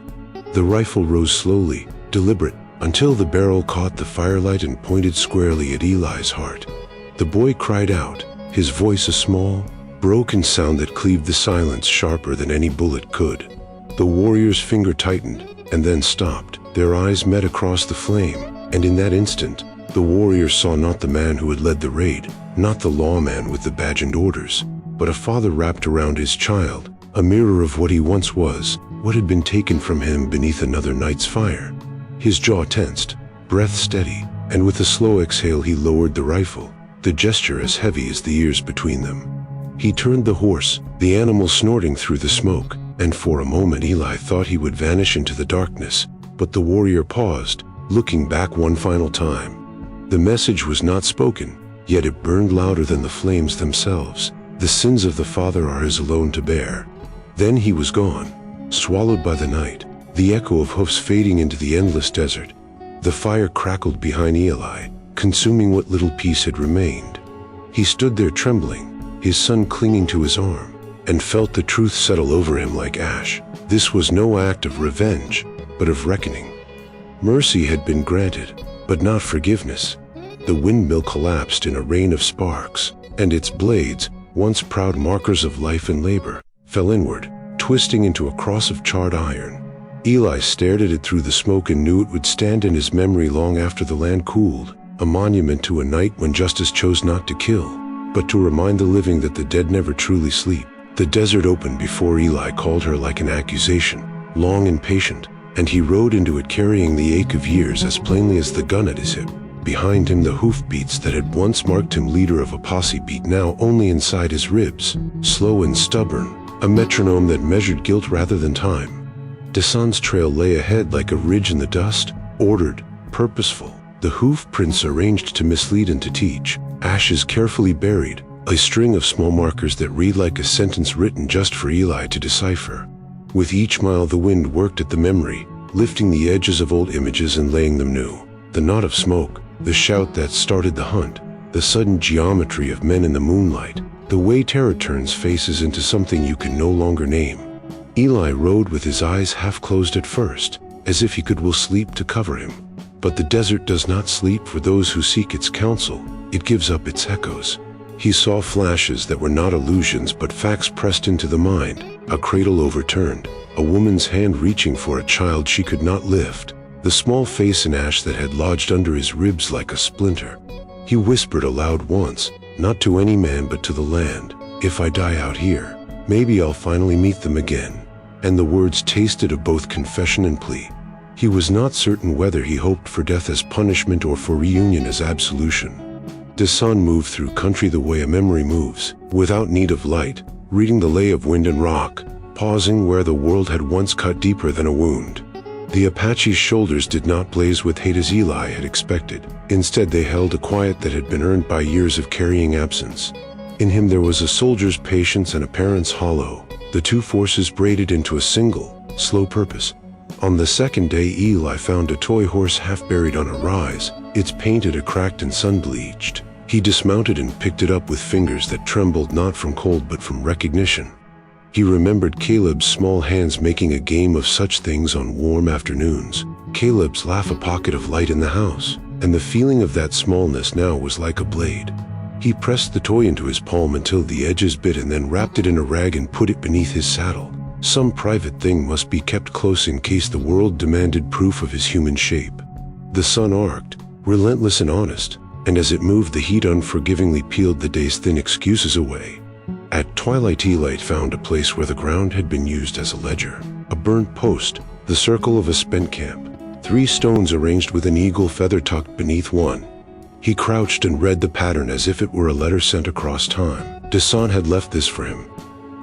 The rifle rose slowly, deliberate, until the barrel caught the firelight and pointed squarely at Eli's heart. The boy cried out, his voice a small, broken sound that cleaved the silence sharper than any bullet could. The warrior's finger tightened, and then stopped. Their eyes met across the flame, and in that instant, the warrior saw not the man who had led the raid, not the lawman with the badge and orders, but a father wrapped around his child, a mirror of what he once was, what had been taken from him beneath another night's fire. His jaw tensed, breath steady, and with a slow exhale he lowered the rifle, the gesture as heavy as the years between them. He turned the horse, the animal snorting through the smoke, and for a moment Eli thought he would vanish into the darkness, but the warrior paused, looking back one final time. The message was not spoken, yet it burned louder than the flames themselves. The sins of the father are his alone to bear. Then he was gone, swallowed by the night, the echo of hoofs fading into the endless desert. The fire crackled behind Eli, consuming what little peace had remained. He stood there trembling, his son clinging to his arm, and felt the truth settle over him like ash. This was no act of revenge, but of reckoning. Mercy had been granted, but not forgiveness. The windmill collapsed in a rain of sparks, and its blades, once proud markers of life and labor, fell inward, twisting into a cross of charred iron. Eli stared at it through the smoke and knew it would stand in his memory long after the land cooled, a monument to a night when justice chose not to kill, but to remind the living that the dead never truly sleep. The desert opened before Eli called her like an accusation, long and patient, and he rode into it carrying the ache of years as plainly as the gun at his hip. Behind him the hoofbeats that had once marked him leader of a posse beat now only inside his ribs, slow and stubborn, a metronome that measured guilt rather than time. Dasan's trail lay ahead like a ridge in the dust, ordered, purposeful, the hoof prints arranged to mislead and to teach, ashes carefully buried, a string of small markers that read like a sentence written just for Eli to decipher. With each mile the wind worked at the memory, lifting the edges of old images and laying them new. The knot of smoke, the shout that started the hunt, the sudden geometry of men in the moonlight, the way terror turns faces into something you can no longer name. Eli rode with his eyes half closed at first, as if he could will sleep to cover him. But the desert does not sleep for those who seek its counsel, it gives up its echoes. He saw flashes that were not illusions but facts pressed into the mind, a cradle overturned, a woman's hand reaching for a child she could not lift, the small face in ash that had lodged under his ribs like a splinter. He whispered aloud once, not to any man but to the land, "If I die out here, maybe I'll finally meet them again." and the words tasted of both confession and plea. He was not certain whether he hoped for death as punishment or for reunion as absolution. Dasan moved through country the way a memory moves, without need of light, reading the lay of wind and rock, pausing where the world had once cut deeper than a wound. The Apache's shoulders did not blaze with hate as Eli had expected. Instead, they held a quiet that had been earned by years of carrying absence. In him there was a soldier's patience and a parent's hollow, the two forces braided into a single, slow purpose. On the second day, Eli found a toy horse half buried on a rise, its painted a cracked and sun-bleached. He dismounted and picked it up with fingers that trembled not from cold but from recognition. He remembered Caleb's small hands making a game of such things on warm afternoons, Caleb's laugh, a pocket of light in the house, and the feeling of that smallness now was like a blade. He pressed the toy into his palm until the edges bit and then wrapped it in a rag and put it beneath his saddle. Some private thing must be kept close in case the world demanded proof of his human shape. The sun arced, relentless and honest, and as it moved the heat unforgivingly peeled the day's thin excuses away. At twilight, Eli found a place where the ground had been used as a ledger, a burnt post, the circle of a spent camp, 3 stones arranged with an eagle feather tucked beneath one. He crouched and read the pattern as if it were a letter sent across time. Dasan had left this for him.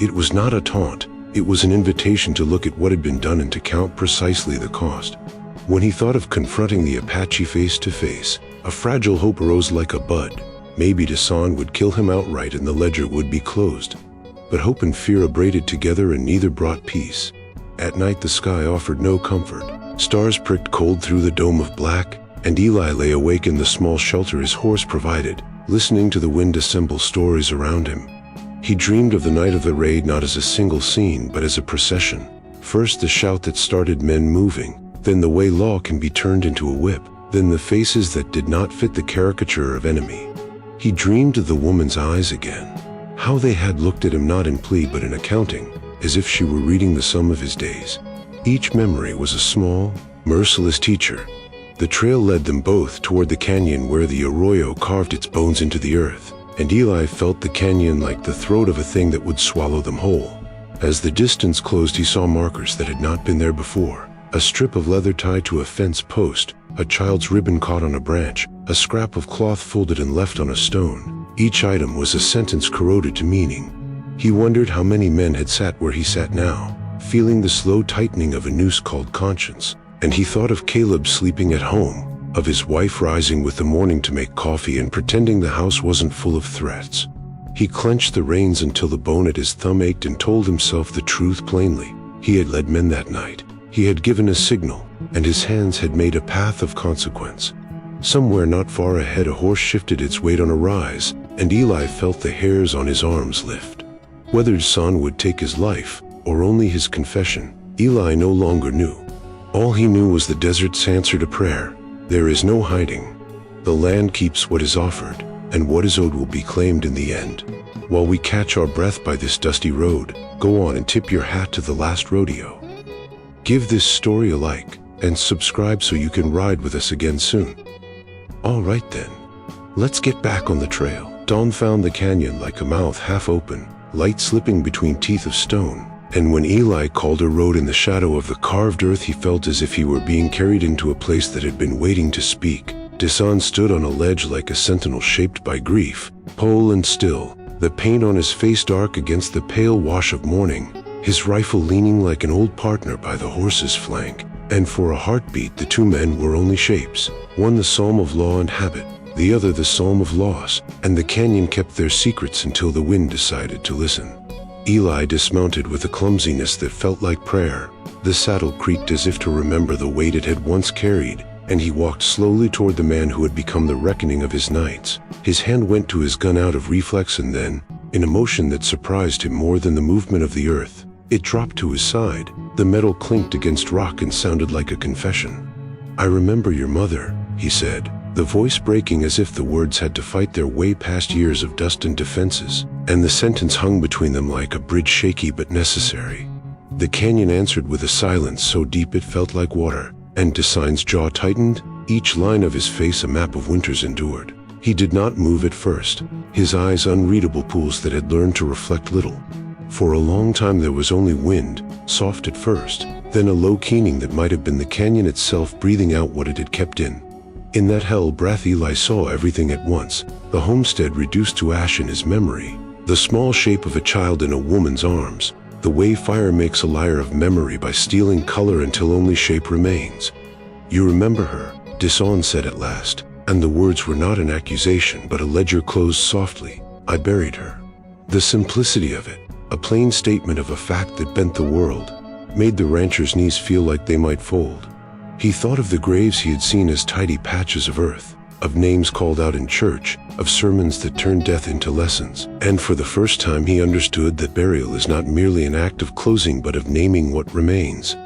It was not a taunt, it was an invitation to look at what had been done and to count precisely the cost. When he thought of confronting the Apache face to face, a fragile hope arose like a bud. Maybe Dasan would kill him outright and the ledger would be closed. But hope and fear abraded together and neither brought peace. At night the sky offered no comfort. Stars pricked cold through the dome of black, and Eli lay awake in the small shelter his horse provided, listening to the wind assemble stories around him. He dreamed of the night of the raid not as a single scene but as a procession. First the shout that started men moving, then the way law can be turned into a whip, then the faces that did not fit the caricature of enemy. He dreamed of the woman's eyes again, how they had looked at him not in plea but in accounting, as if she were reading the sum of his days. Each memory was a small, merciless teacher. The trail led them both toward the canyon where the arroyo carved its bones into the earth, and Eli felt the canyon like the throat of a thing that would swallow them whole. As the distance closed, he saw markers that had not been there before. A strip of leather tied to a fence post, a child's ribbon caught on a branch, a scrap of cloth folded and left on a stone. Each item was a sentence corroded to meaning. He wondered how many men had sat where he sat now, feeling the slow tightening of a noose called conscience. And he thought of Caleb sleeping at home, of his wife rising with the morning to make coffee and pretending the house wasn't full of threats. He clenched the reins until the bone at his thumb ached and told himself the truth plainly. He had led men that night. He had given a signal, and his hands had made a path of consequence. Somewhere not far ahead a horse shifted its weight on a rise, and Eli felt the hairs on his arms lift. Whether Dasan would take his life, or only his confession, Eli no longer knew. All he knew was the desert's answer to prayer. There is no hiding. The land keeps what is offered, and what is owed will be claimed in the end. While we catch our breath by this dusty road, go on and tip your hat to the last rodeo. Give this story a like, and subscribe so you can ride with us again soon. All right then, let's get back on the trail. Dawn found the canyon like a mouth half open, light slipping between teeth of stone. And when Eli Calder rode in the shadow of the carved earth, he felt as if he were being carried into a place that had been waiting to speak. Dasan stood on a ledge like a sentinel shaped by grief, pale and still, the pain on his face dark against the pale wash of morning, his rifle leaning like an old partner by the horse's flank. And for a heartbeat the two men were only shapes, one the psalm of law and habit, the other the psalm of loss, and the canyon kept their secrets until the wind decided to listen. Eli dismounted with a clumsiness that felt like prayer. The saddle creaked as if to remember the weight it had once carried, and he walked slowly toward the man who had become the reckoning of his nights. His hand went to his gun out of reflex, and then, in a motion that surprised him more than the movement of the earth, it dropped to his side. The metal clinked against rock and sounded like a confession. "I remember your mother," he said, the voice breaking as if the words had to fight their way past years of dust and defenses, and the sentence hung between them like a bridge, shaky but necessary. The canyon answered with a silence so deep it felt like water, and Dasan's jaw tightened, each line of his face a map of winters endured. He did not move at first, his eyes unreadable pools that had learned to reflect little. For a long time there was only wind, soft at first, then a low keening that might have been the canyon itself breathing out what it had kept in. In that hell breath Eli saw everything at once, the homestead reduced to ash in his memory, the small shape of a child in a woman's arms, the way fire makes a liar of memory by stealing color until only shape remains. "You remember her," Desan said at last, and the words were not an accusation but a ledger closed softly. "I buried her." The simplicity of it, a plain statement of a fact that bent the world, made the rancher's knees feel like they might fold. He thought of the graves he had seen as tidy patches of earth, of names called out in church, of sermons that turned death into lessons, and for the first time he understood that burial is not merely an act of closing but of naming what remains.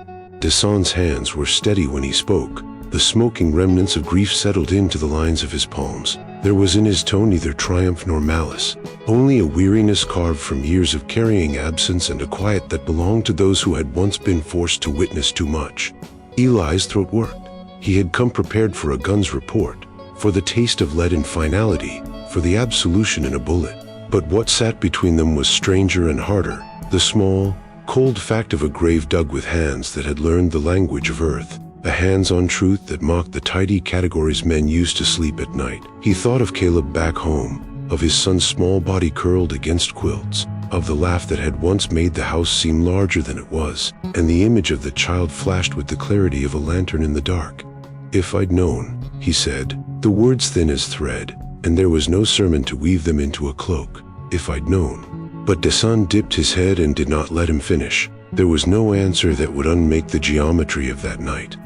Desan's hands were steady when he spoke. The smoking remnants of grief settled into the lines of his palms. There was in his tone neither triumph nor malice, only a weariness carved from years of carrying absence and a quiet that belonged to those who had once been forced to witness too much. Eli's throat worked. He had come prepared for a gun's report, for the taste of lead and finality, for the absolution in a bullet. But what sat between them was stranger and harder, the small, cold fact of a grave dug with hands that had learned the language of earth, a hands-on truth that mocked the tidy categories men used to sleep at night. He thought of Caleb back home, of his son's small body curled against quilts, of the laugh that had once made the house seem larger than it was, and the image of the child flashed with the clarity of a lantern in the dark. "If I'd known," he said, the words thin as thread, and there was no sermon to weave them into a cloak. "If I'd known." But Desan dipped his head and did not let him finish. There was no answer that would unmake the geometry of that night.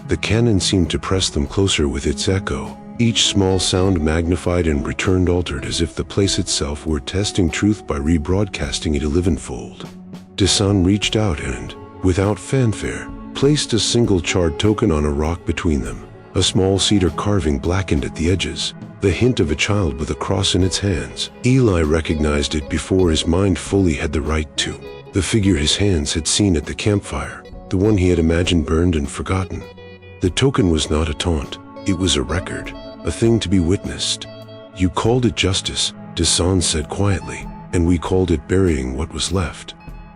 The cannon seemed to press them closer with its echo, each small sound magnified and returned altered as if the place itself were testing truth by rebroadcasting it elevenfold. Desan reached out and, without fanfare, placed a single charred token on a rock between them. A small cedar carving blackened at the edges, the hint of a child with a cross in its hands. Eli recognized it before his mind fully had the right to. The figure his hands had seen at the campfire, the one he had imagined burned and forgotten. The token was not a taunt, it was a record, a thing to be witnessed. "You called it justice," Desan said quietly, "and we called it burying what was left."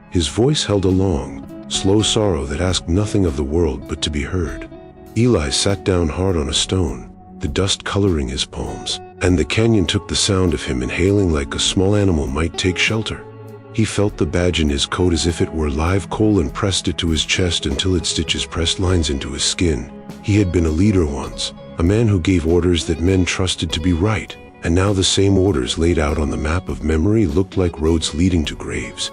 His voice held a long, slow sorrow that asked nothing of the world but to be heard. Eli sat down hard on a stone, the dust coloring his palms, and the canyon took the sound of him inhaling like a small animal might take shelter. He felt the badge in his coat as if it were live coal and pressed it to his chest until its stitches pressed lines into his skin. He had been a leader once, a man who gave orders that men trusted to be right, and now the same orders laid out on the map of memory looked like roads leading to graves.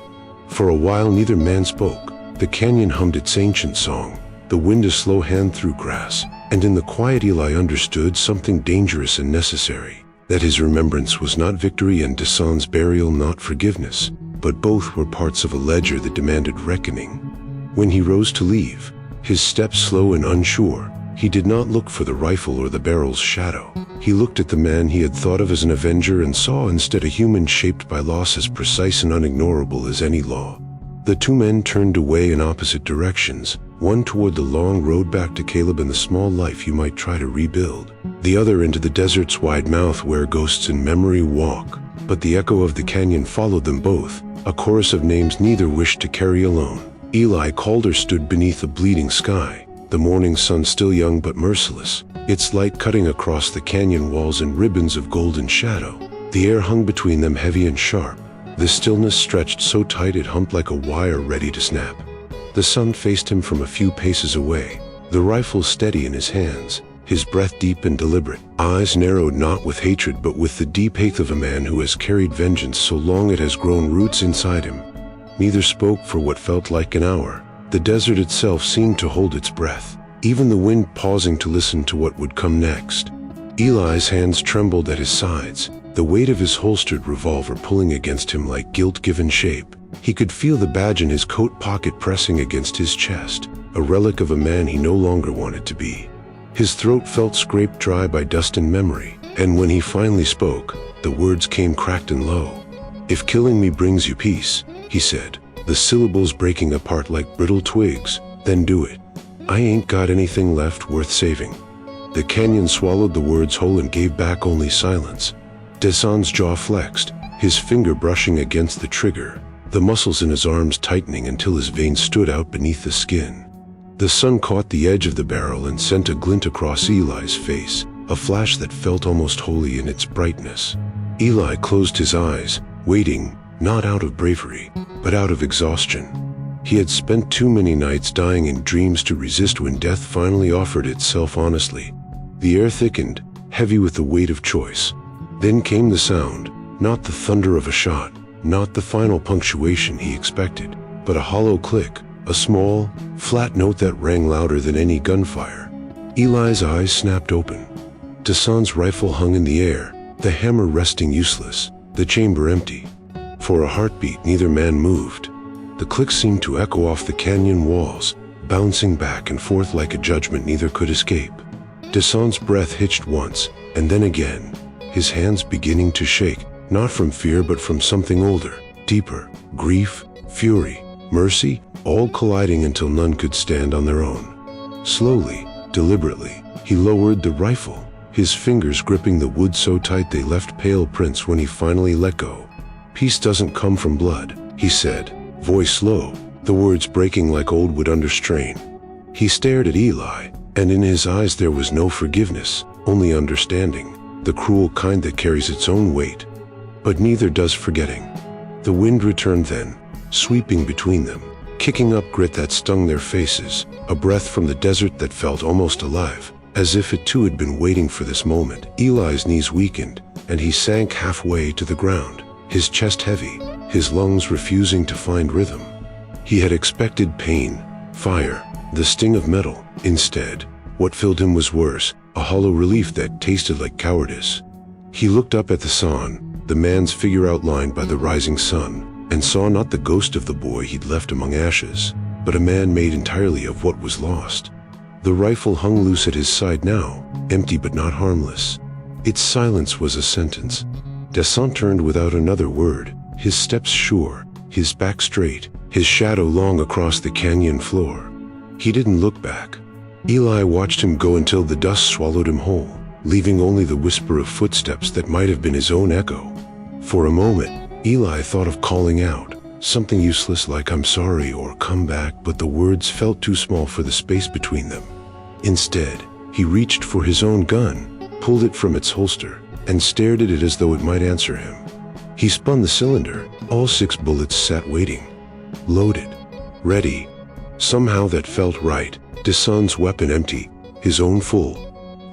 For a while neither man spoke. The canyon hummed its ancient song, the wind a slow hand through grass, and in the quiet Eli understood something dangerous and necessary, that his remembrance was not victory and Desan's burial not forgiveness, but both were parts of a ledger that demanded reckoning. When he rose to leave, his steps slow and unsure, he did not look for the rifle or the barrel's shadow. He looked at the man he had thought of as an avenger and saw instead a human shaped by loss as precise and unignorable as any law. The two men turned away in opposite directions, one toward the long road back to Caleb and the small life you might try to rebuild, the other into the desert's wide mouth where ghosts in memory walk. But the echo of the canyon followed them both, a chorus of names neither wished to carry alone. Eli Calder stood beneath a bleeding sky, the morning sun still young but merciless, its light cutting across the canyon walls in ribbons of golden shadow. The air hung between them heavy and sharp. The stillness stretched so tight it humped like a wire ready to snap. The sun faced him from a few paces away, the rifle steady in his hands, his breath deep and deliberate, eyes narrowed not with hatred but with the deep hate of a man who has carried vengeance so long it has grown roots inside him. Neither spoke for what felt like an hour. The desert itself seemed to hold its breath, even the wind pausing to listen to what would come next. Eli's hands trembled at his sides, the weight of his holstered revolver pulling against him like guilt given shape. He could feel the badge in his coat pocket pressing against his chest, a relic of a man he no longer wanted to be. His throat felt scraped dry by dust and memory, and when he finally spoke, the words came cracked and low. "If killing me brings you peace," he said, the syllables breaking apart like brittle twigs, "then do it. I ain't got anything left worth saving." The canyon swallowed the words whole and gave back only silence. Desan's jaw flexed, his finger brushing against the trigger. the muscles in his arms tightening until his veins stood out beneath the skin. The sun caught the edge of the barrel and sent a glint across Eli's face, a flash that felt almost holy in its brightness. Eli closed his eyes, waiting, not out of bravery, but out of exhaustion. He had spent too many nights dying in dreams to resist when death finally offered itself honestly. The air thickened, heavy with the weight of choice. Then came the sound, not the thunder of a shot, not the final punctuation he expected, but a hollow click, a small, flat note that rang louder than any gunfire. Eli's eyes snapped open. Dassault's rifle hung in the air, the hammer resting useless, the chamber empty. For a heartbeat, neither man moved. The click seemed to echo off the canyon walls, bouncing back and forth like a judgment neither could escape. Dassault's breath hitched once, and then again, his hands beginning to shake, not from fear but from something older, deeper, grief, fury, mercy, all colliding until none could stand on their own. Slowly, deliberately, he lowered the rifle, his fingers gripping the wood so tight they left pale prints when he finally let go. "Peace doesn't come from blood," he said, voice low, the words breaking like old wood under strain. He stared at Eli, and in his eyes there was no forgiveness, only understanding, the cruel kind that carries its own weight. But neither does forgetting. The wind returned then, sweeping between them, kicking up grit that stung their faces, a breath from the desert that felt almost alive, as if it too had been waiting for this moment. Eli's knees weakened, and he sank halfway to the ground, his chest heavy, his lungs refusing to find rhythm. He had expected pain, fire, the sting of metal. Instead, what filled him was worse, a hollow relief that tasted like cowardice. He looked up at the sun, the man's figure outlined by the rising sun, and saw not the ghost of the boy he'd left among ashes, but a man made entirely of what was lost. The rifle hung loose at his side now, empty but not harmless. Its silence was a sentence. Dassault turned without another word, his steps sure, his back straight, his shadow long across the canyon floor. He didn't look back. Eli watched him go until the dust swallowed him whole, leaving only the whisper of footsteps that might have been his own echo. For a moment, Eli thought of calling out, something useless like "I'm sorry" or "come back," but the words felt too small for the space between them. Instead, he reached for his own gun, pulled it from its holster, and stared at it as though it might answer him. He spun the cylinder, all 6 bullets sat waiting. Loaded. Ready. Somehow that felt right, Dassault's weapon empty, his own full.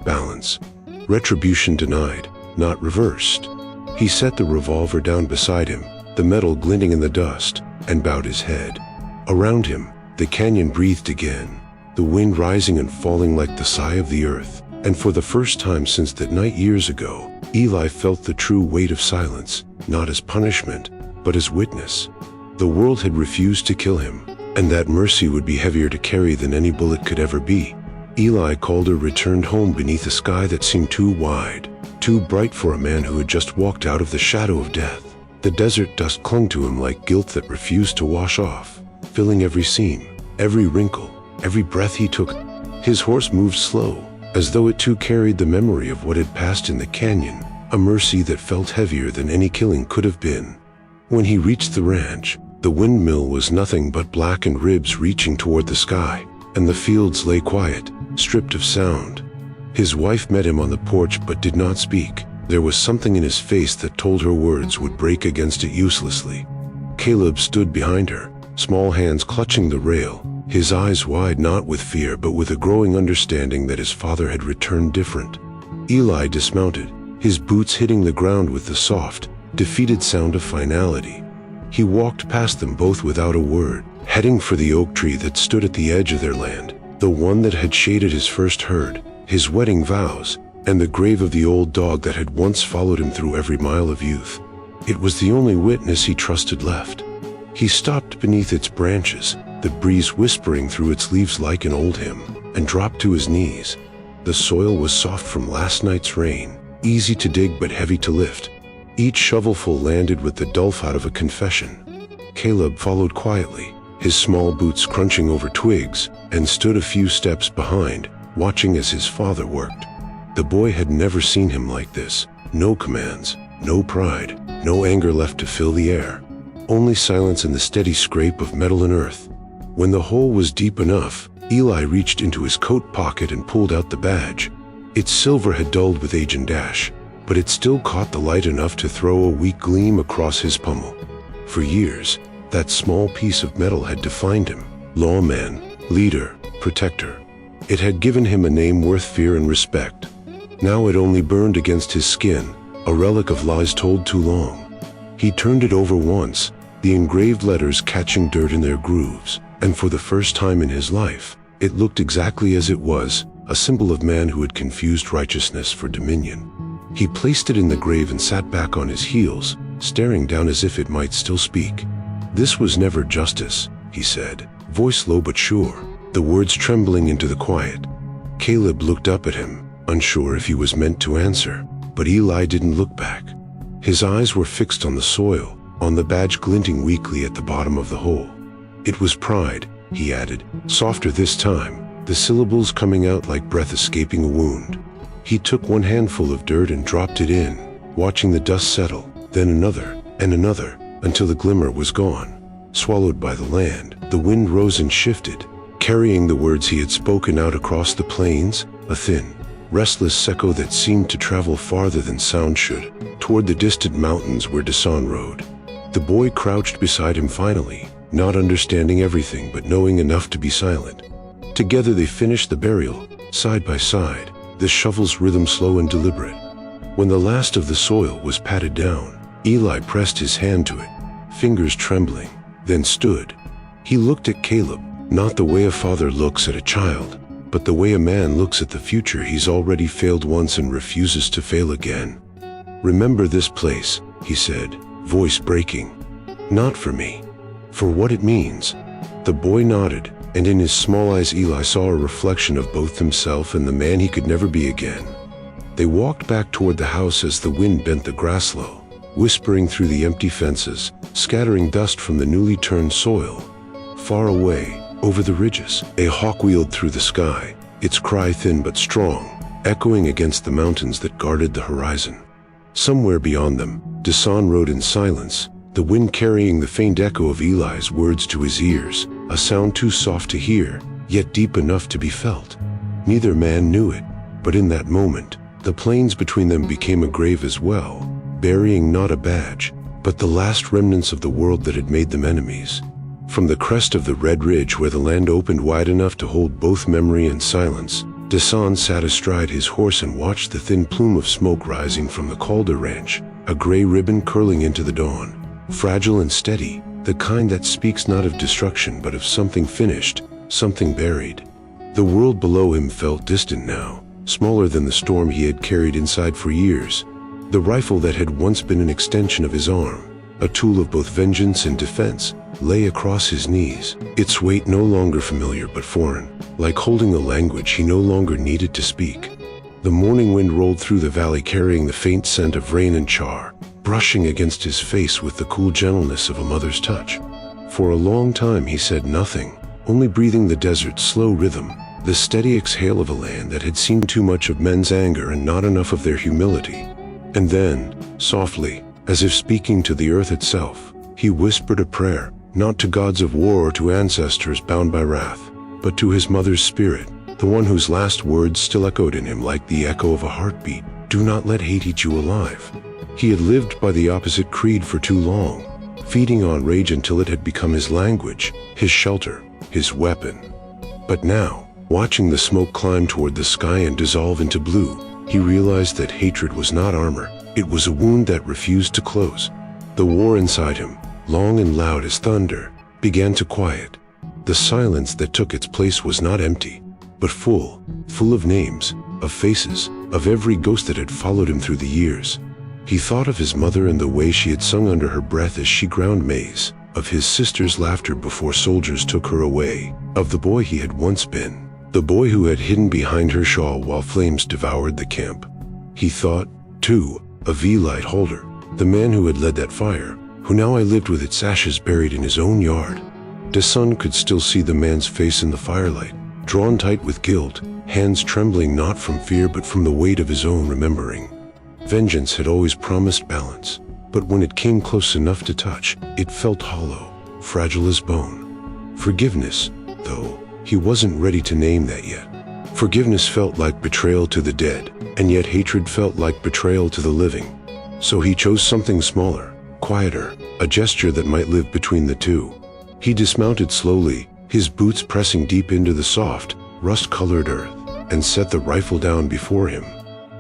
Balance. Retribution denied, not reversed. He set the revolver down beside him, the metal glinting in the dust, and bowed his head. Around him, the canyon breathed again, the wind rising and falling like the sigh of the earth, and for the first time since that night years ago, Eli felt the true weight of silence, not as punishment, but as witness. The world had refused to kill him, and that mercy would be heavier to carry than any bullet could ever be. Eli Calder returned home beneath a sky that seemed too wide, too bright for a man who had just walked out of the shadow of death. The desert dust clung to him like guilt that refused to wash off, filling every seam, every wrinkle, every breath he took. His horse moved slow, as though it too carried the memory of what had passed in the canyon, a mercy that felt heavier than any killing could have been. When he reached the ranch, the windmill was nothing but blackened ribs reaching toward the sky, and the fields lay quiet, stripped of sound. His wife met him on the porch but did not speak. There was something in his face that told her words would break against it uselessly. Caleb stood behind her, small hands clutching the rail, his eyes wide not with fear but with a growing understanding that his father had returned different. Eli dismounted, his boots hitting the ground with the soft, defeated sound of finality. He walked past them both without a word, heading for the oak tree that stood at the edge of their land, the one that had shaded his first herd, his wedding vows, and the grave of the old dog that had once followed him through every mile of youth. It was the only witness he trusted left. He stopped beneath its branches, the breeze whispering through its leaves like an old hymn, and dropped to his knees. The soil was soft from last night's rain, easy to dig but heavy to lift. Each shovelful landed with the dull thud of a confession. Caleb followed quietly, his small boots crunching over twigs, and stood a few steps behind, watching as his father worked. The boy had never seen him like this. No commands, no pride, no anger left to fill the air. only silence and the steady scrape of metal and earth. When the hole was deep enough, Eli reached into his coat pocket and pulled out the badge. Its silver had dulled with age and dash, but it still caught the light enough to throw a weak gleam across his pommel. For years, that small piece of metal had defined him: lawman, leader, protector. It had given him a name worth fear and respect. Now it only burned against his skin, a relic of lies told too long. He turned it over once, the engraved letters catching dirt in their grooves, and for the first time in his life, it looked exactly as it was, a symbol of man who had confused righteousness for dominion. He placed it in the grave and sat back on his heels, staring down as if it might still speak. "This was never justice," he said, voice low but sure, the words trembling into the quiet. Caleb looked up at him, unsure if he was meant to answer, but Eli didn't look back. His eyes were fixed on the soil, on the badge glinting weakly at the bottom of the hole. "It was pride," he added, softer this time, the syllables coming out like breath escaping a wound. He took one handful of dirt and dropped it in, watching the dust settle, then another, and another, until the glimmer was gone. Swallowed by the land, the wind rose and shifted, carrying the words he had spoken out across the plains, a thin, restless echo that seemed to travel farther than sound should, toward the distant mountains where Dasan rode. The boy crouched beside him finally, not understanding everything but knowing enough to be silent. Together they finished the burial, side by side, the shovel's rhythm slow and deliberate. When the last of the soil was patted down, Eli pressed his hand to it, fingers trembling, then stood. He looked at Caleb, not the way a father looks at a child, but the way a man looks at the future he's already failed once and refuses to fail again. "Remember this place," he said, voice breaking. "Not for me, for what it means." The boy nodded, and in his small eyes Eli saw a reflection of both himself and the man he could never be again. They walked back toward the house as the wind bent the grass low, whispering through the empty fences, scattering dust from the newly turned soil. Far away, over the ridges, a hawk wheeled through the sky, its cry thin but strong, echoing against the mountains that guarded the horizon. Somewhere beyond them, Dasan rode in silence, the wind carrying the faint echo of Eli's words to his ears, a sound too soft to hear, yet deep enough to be felt. Neither man knew it, but in that moment, the plains between them became a grave as well, burying not a badge, but the last remnants of the world that had made them enemies. From the crest of the red ridge where the land opened wide enough to hold both memory and silence, Dasan sat astride his horse and watched the thin plume of smoke rising from the Calder ranch, a gray ribbon curling into the dawn, fragile and steady, the kind that speaks not of destruction but of something finished, something buried. The world below him felt distant now, smaller than the storm he had carried inside for years. The rifle that had once been an extension of his arm, a tool of both vengeance and defense, lay across his knees, its weight no longer familiar but foreign, like holding a language he no longer needed to speak. The morning wind rolled through the valley carrying the faint scent of rain and char, brushing against his face with the cool gentleness of a mother's touch. For a long time he said nothing, only breathing the desert's slow rhythm, the steady exhale of a land that had seen too much of men's anger and not enough of their humility. And then, softly, as if speaking to the earth itself, he whispered a prayer, not to gods of war or to ancestors bound by wrath, but to his mother's spirit, the one whose last words still echoed in him like the echo of a heartbeat: "Do not let hate eat you alive." He had lived by the opposite creed for too long, feeding on rage until it had become his language, his shelter, his weapon. But now, watching the smoke climb toward the sky and dissolve into blue, he realized that hatred was not armor, it was a wound that refused to close. The war inside him, long and loud as thunder, began to quiet. The silence that took its place was not empty, but full of names, of faces, of every ghost that had followed him through the years. He thought of his mother and the way she had sung under her breath as she ground maize, of his sister's laughter before soldiers took her away, of the boy he had once been, the boy who had hidden behind her shawl while flames devoured the camp. He thought, too, of Eli Calder, the man who had led that fire, who now lived with its ashes buried in his own yard. Dasan could still see the man's face in the firelight, drawn tight with guilt, hands trembling not from fear but from the weight of his own remembering. Vengeance had always promised balance. but when it came close enough to touch, it felt hollow, fragile as bone. Forgiveness, though, he wasn't ready to name that yet. Forgiveness felt like betrayal to the dead, and yet hatred felt like betrayal to the living. So he chose something smaller, quieter, a gesture that might live between the two. He dismounted slowly, his boots pressing deep into the soft, rust-colored earth, and set the rifle down before him.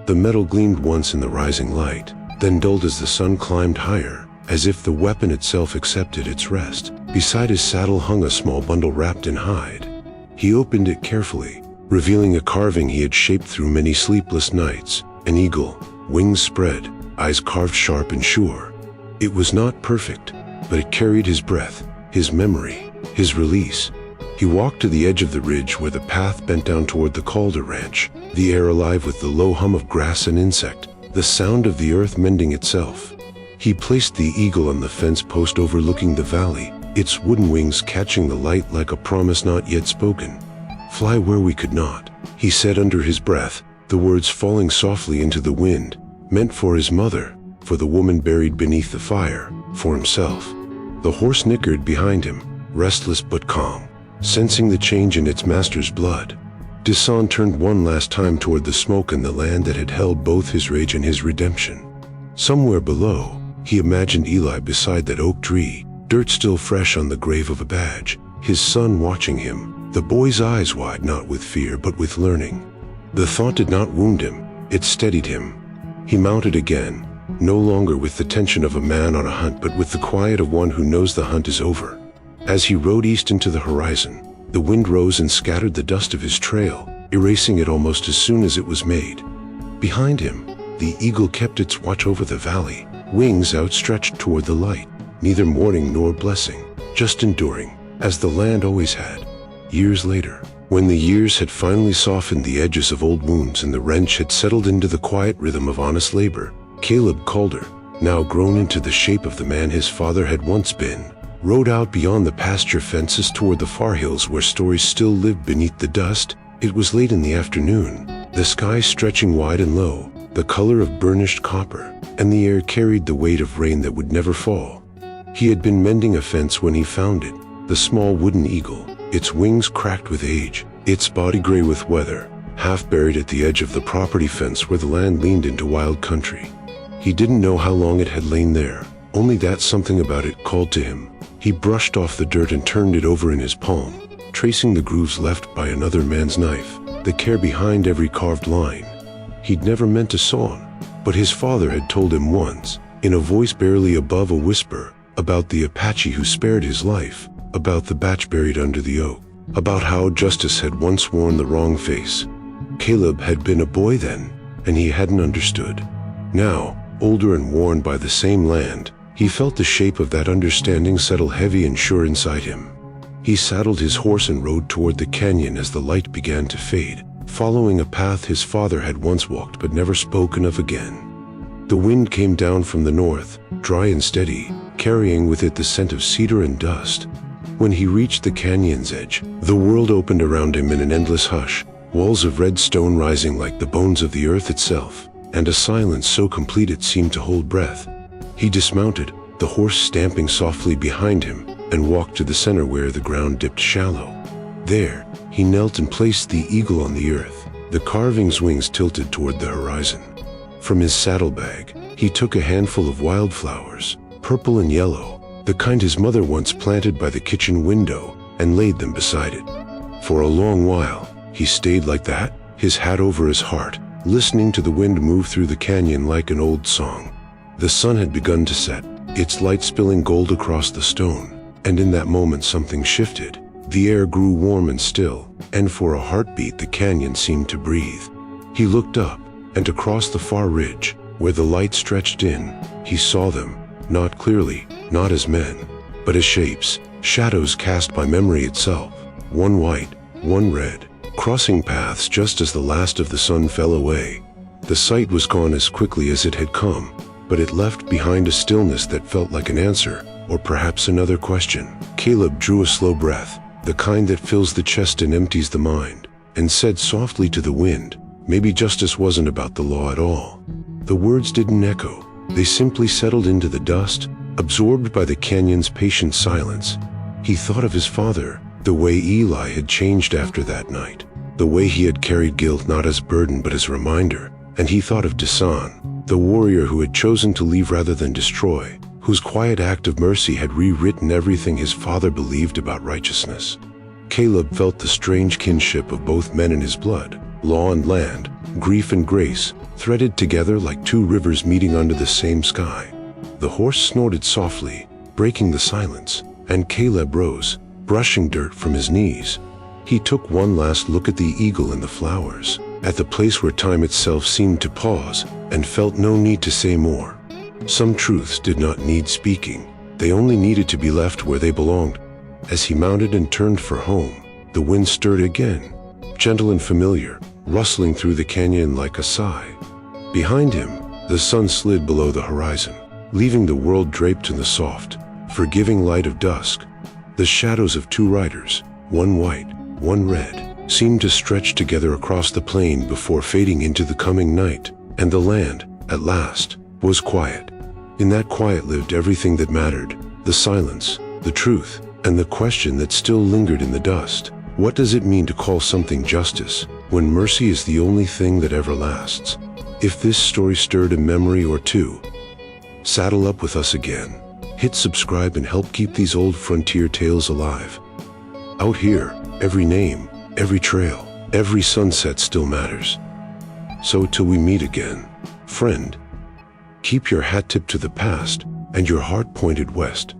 The metal gleamed once in the rising light, then dulled as the sun climbed higher, as if the weapon itself accepted its rest. Beside his saddle hung a small bundle wrapped in hide. He opened it carefully, revealing a carving he had shaped through many sleepless nights, an eagle, wings spread, eyes carved sharp and sure. It was not perfect, but it carried his breath, his memory, his release. He walked to the edge of the ridge where the path bent down toward the Calder ranch, the air alive with the low hum of grass and insect, the sound of the earth mending itself. He placed the eagle on the fence post overlooking the valley, its wooden wings catching the light like a promise not yet spoken. "Fly where we could not," he said under his breath, the words falling softly into the wind, meant for his mother, for the woman buried beneath the fire, for himself. The horse nickered behind him, restless but calm, sensing the change in its master's blood. Desan turned one last time toward the smoke and the land that had held both his rage and his redemption. Somewhere below, he imagined Eli beside that oak tree, dirt still fresh on the grave of a badge, his son watching him, the boy's eyes wide not with fear but with learning. The thought did not wound him, it steadied him. He mounted again, no longer with the tension of a man on a hunt but with the quiet of one who knows the hunt is over. As he rode east into the horizon, the wind rose and scattered the dust of his trail, erasing it almost as soon as it was made. Behind him, the eagle kept its watch over the valley, wings outstretched toward the light, neither mourning nor blessing, just enduring, as the land always had. Years later, when the years had finally softened the edges of old wounds and the wrench had settled into the quiet rhythm of honest labor, Caleb Calder, now grown into the shape of the man his father had once been, rode out beyond the pasture fences toward the far hills where stories still lived beneath the dust. It was late in the afternoon, the sky stretching wide and low, the color of burnished copper, and the air carried the weight of rain that would never fall. He had been mending a fence when he found it, the small wooden eagle, its wings cracked with age, its body gray with weather, half buried at the edge of the property fence where the land leaned into wild country. He didn't know how long it had lain there, only that something about it called to him. He brushed off the dirt and turned it over in his palm, tracing the grooves left by another man's knife, the care behind every carved line. He'd never meant to saw on, but his father had told him once, in a voice barely above a whisper, about the Apache who spared his life, about the batch buried under the oak, about how justice had once worn the wrong face. Caleb had been a boy then, and he hadn't understood. Now, older and worn by the same land, he felt the shape of that understanding settle heavy and sure inside him. He saddled his horse and rode toward the canyon as the light began to fade, following a path his father had once walked but never spoken of again. The wind came down from the north, dry and steady, carrying with it the scent of cedar and dust. When he reached the canyon's edge, the world opened around him in an endless hush, walls of red stone rising like the bones of the earth itself, and a silence so complete it seemed to hold breath. He dismounted, the horse stamping softly behind him, and walked to the center where the ground dipped shallow. There, he knelt and placed the eagle on the earth, the carving's wings tilted toward the horizon. From his saddlebag, he took a handful of wildflowers, purple and yellow, the kind his mother once planted by the kitchen window, and laid them beside it. For a long while, he stayed like that, his hat over his heart, listening to the wind move through the canyon like an old song. The sun had begun to set, its light spilling gold across the stone, and in that moment something shifted. The air grew warm and still, and for a heartbeat the canyon seemed to breathe. He looked up, and across the far ridge, where the light stretched in, he saw them, not clearly, not as men, but as shapes, shadows cast by memory itself, one white, one red, crossing paths just as the last of the sun fell away. The sight was gone as quickly as it had come, but it left behind a stillness that felt like an answer, or perhaps another question. Caleb drew a slow breath, the kind that fills the chest and empties the mind, and said softly to the wind, maybe justice wasn't about the law at all. The words didn't echo, They simply settled into the dust, absorbed by the canyon's patient silence. He thought of his father, the way Eli had changed after that night, the way he had carried guilt not as burden but as reminder, and he thought of Dasan, the warrior who had chosen to leave rather than destroy, whose quiet act of mercy had rewritten everything his father believed about righteousness. Caleb felt the strange kinship of both men in his blood, law and land, grief and grace, threaded together like two rivers meeting under the same sky. The horse snorted softly, breaking the silence, and Caleb rose, brushing dirt from his knees. He took one last look at the eagle and the flowers, at the place where time itself seemed to pause, and felt no need to say more. Some truths did not need speaking, they only needed to be left where they belonged. As he mounted and turned for home, the wind stirred again, gentle and familiar, rustling through the canyon like a sigh. Behind him, the sun slid below the horizon, leaving the world draped in the soft, forgiving light of dusk. The shadows of two riders, one white, one red, seemed to stretch together across the plain before fading into the coming night, and the land, at last, was quiet. In that quiet lived everything that mattered, the silence, the truth, and the question that still lingered in the dust. What does it mean to call something justice, when mercy is the only thing that ever lasts? If this story stirred a memory or two, saddle up with us again. Hit subscribe and help keep these old frontier tales alive. Out here, every name, every trail, every sunset still matters. So till we meet again, friend, keep your hat tipped to the past and your heart pointed west.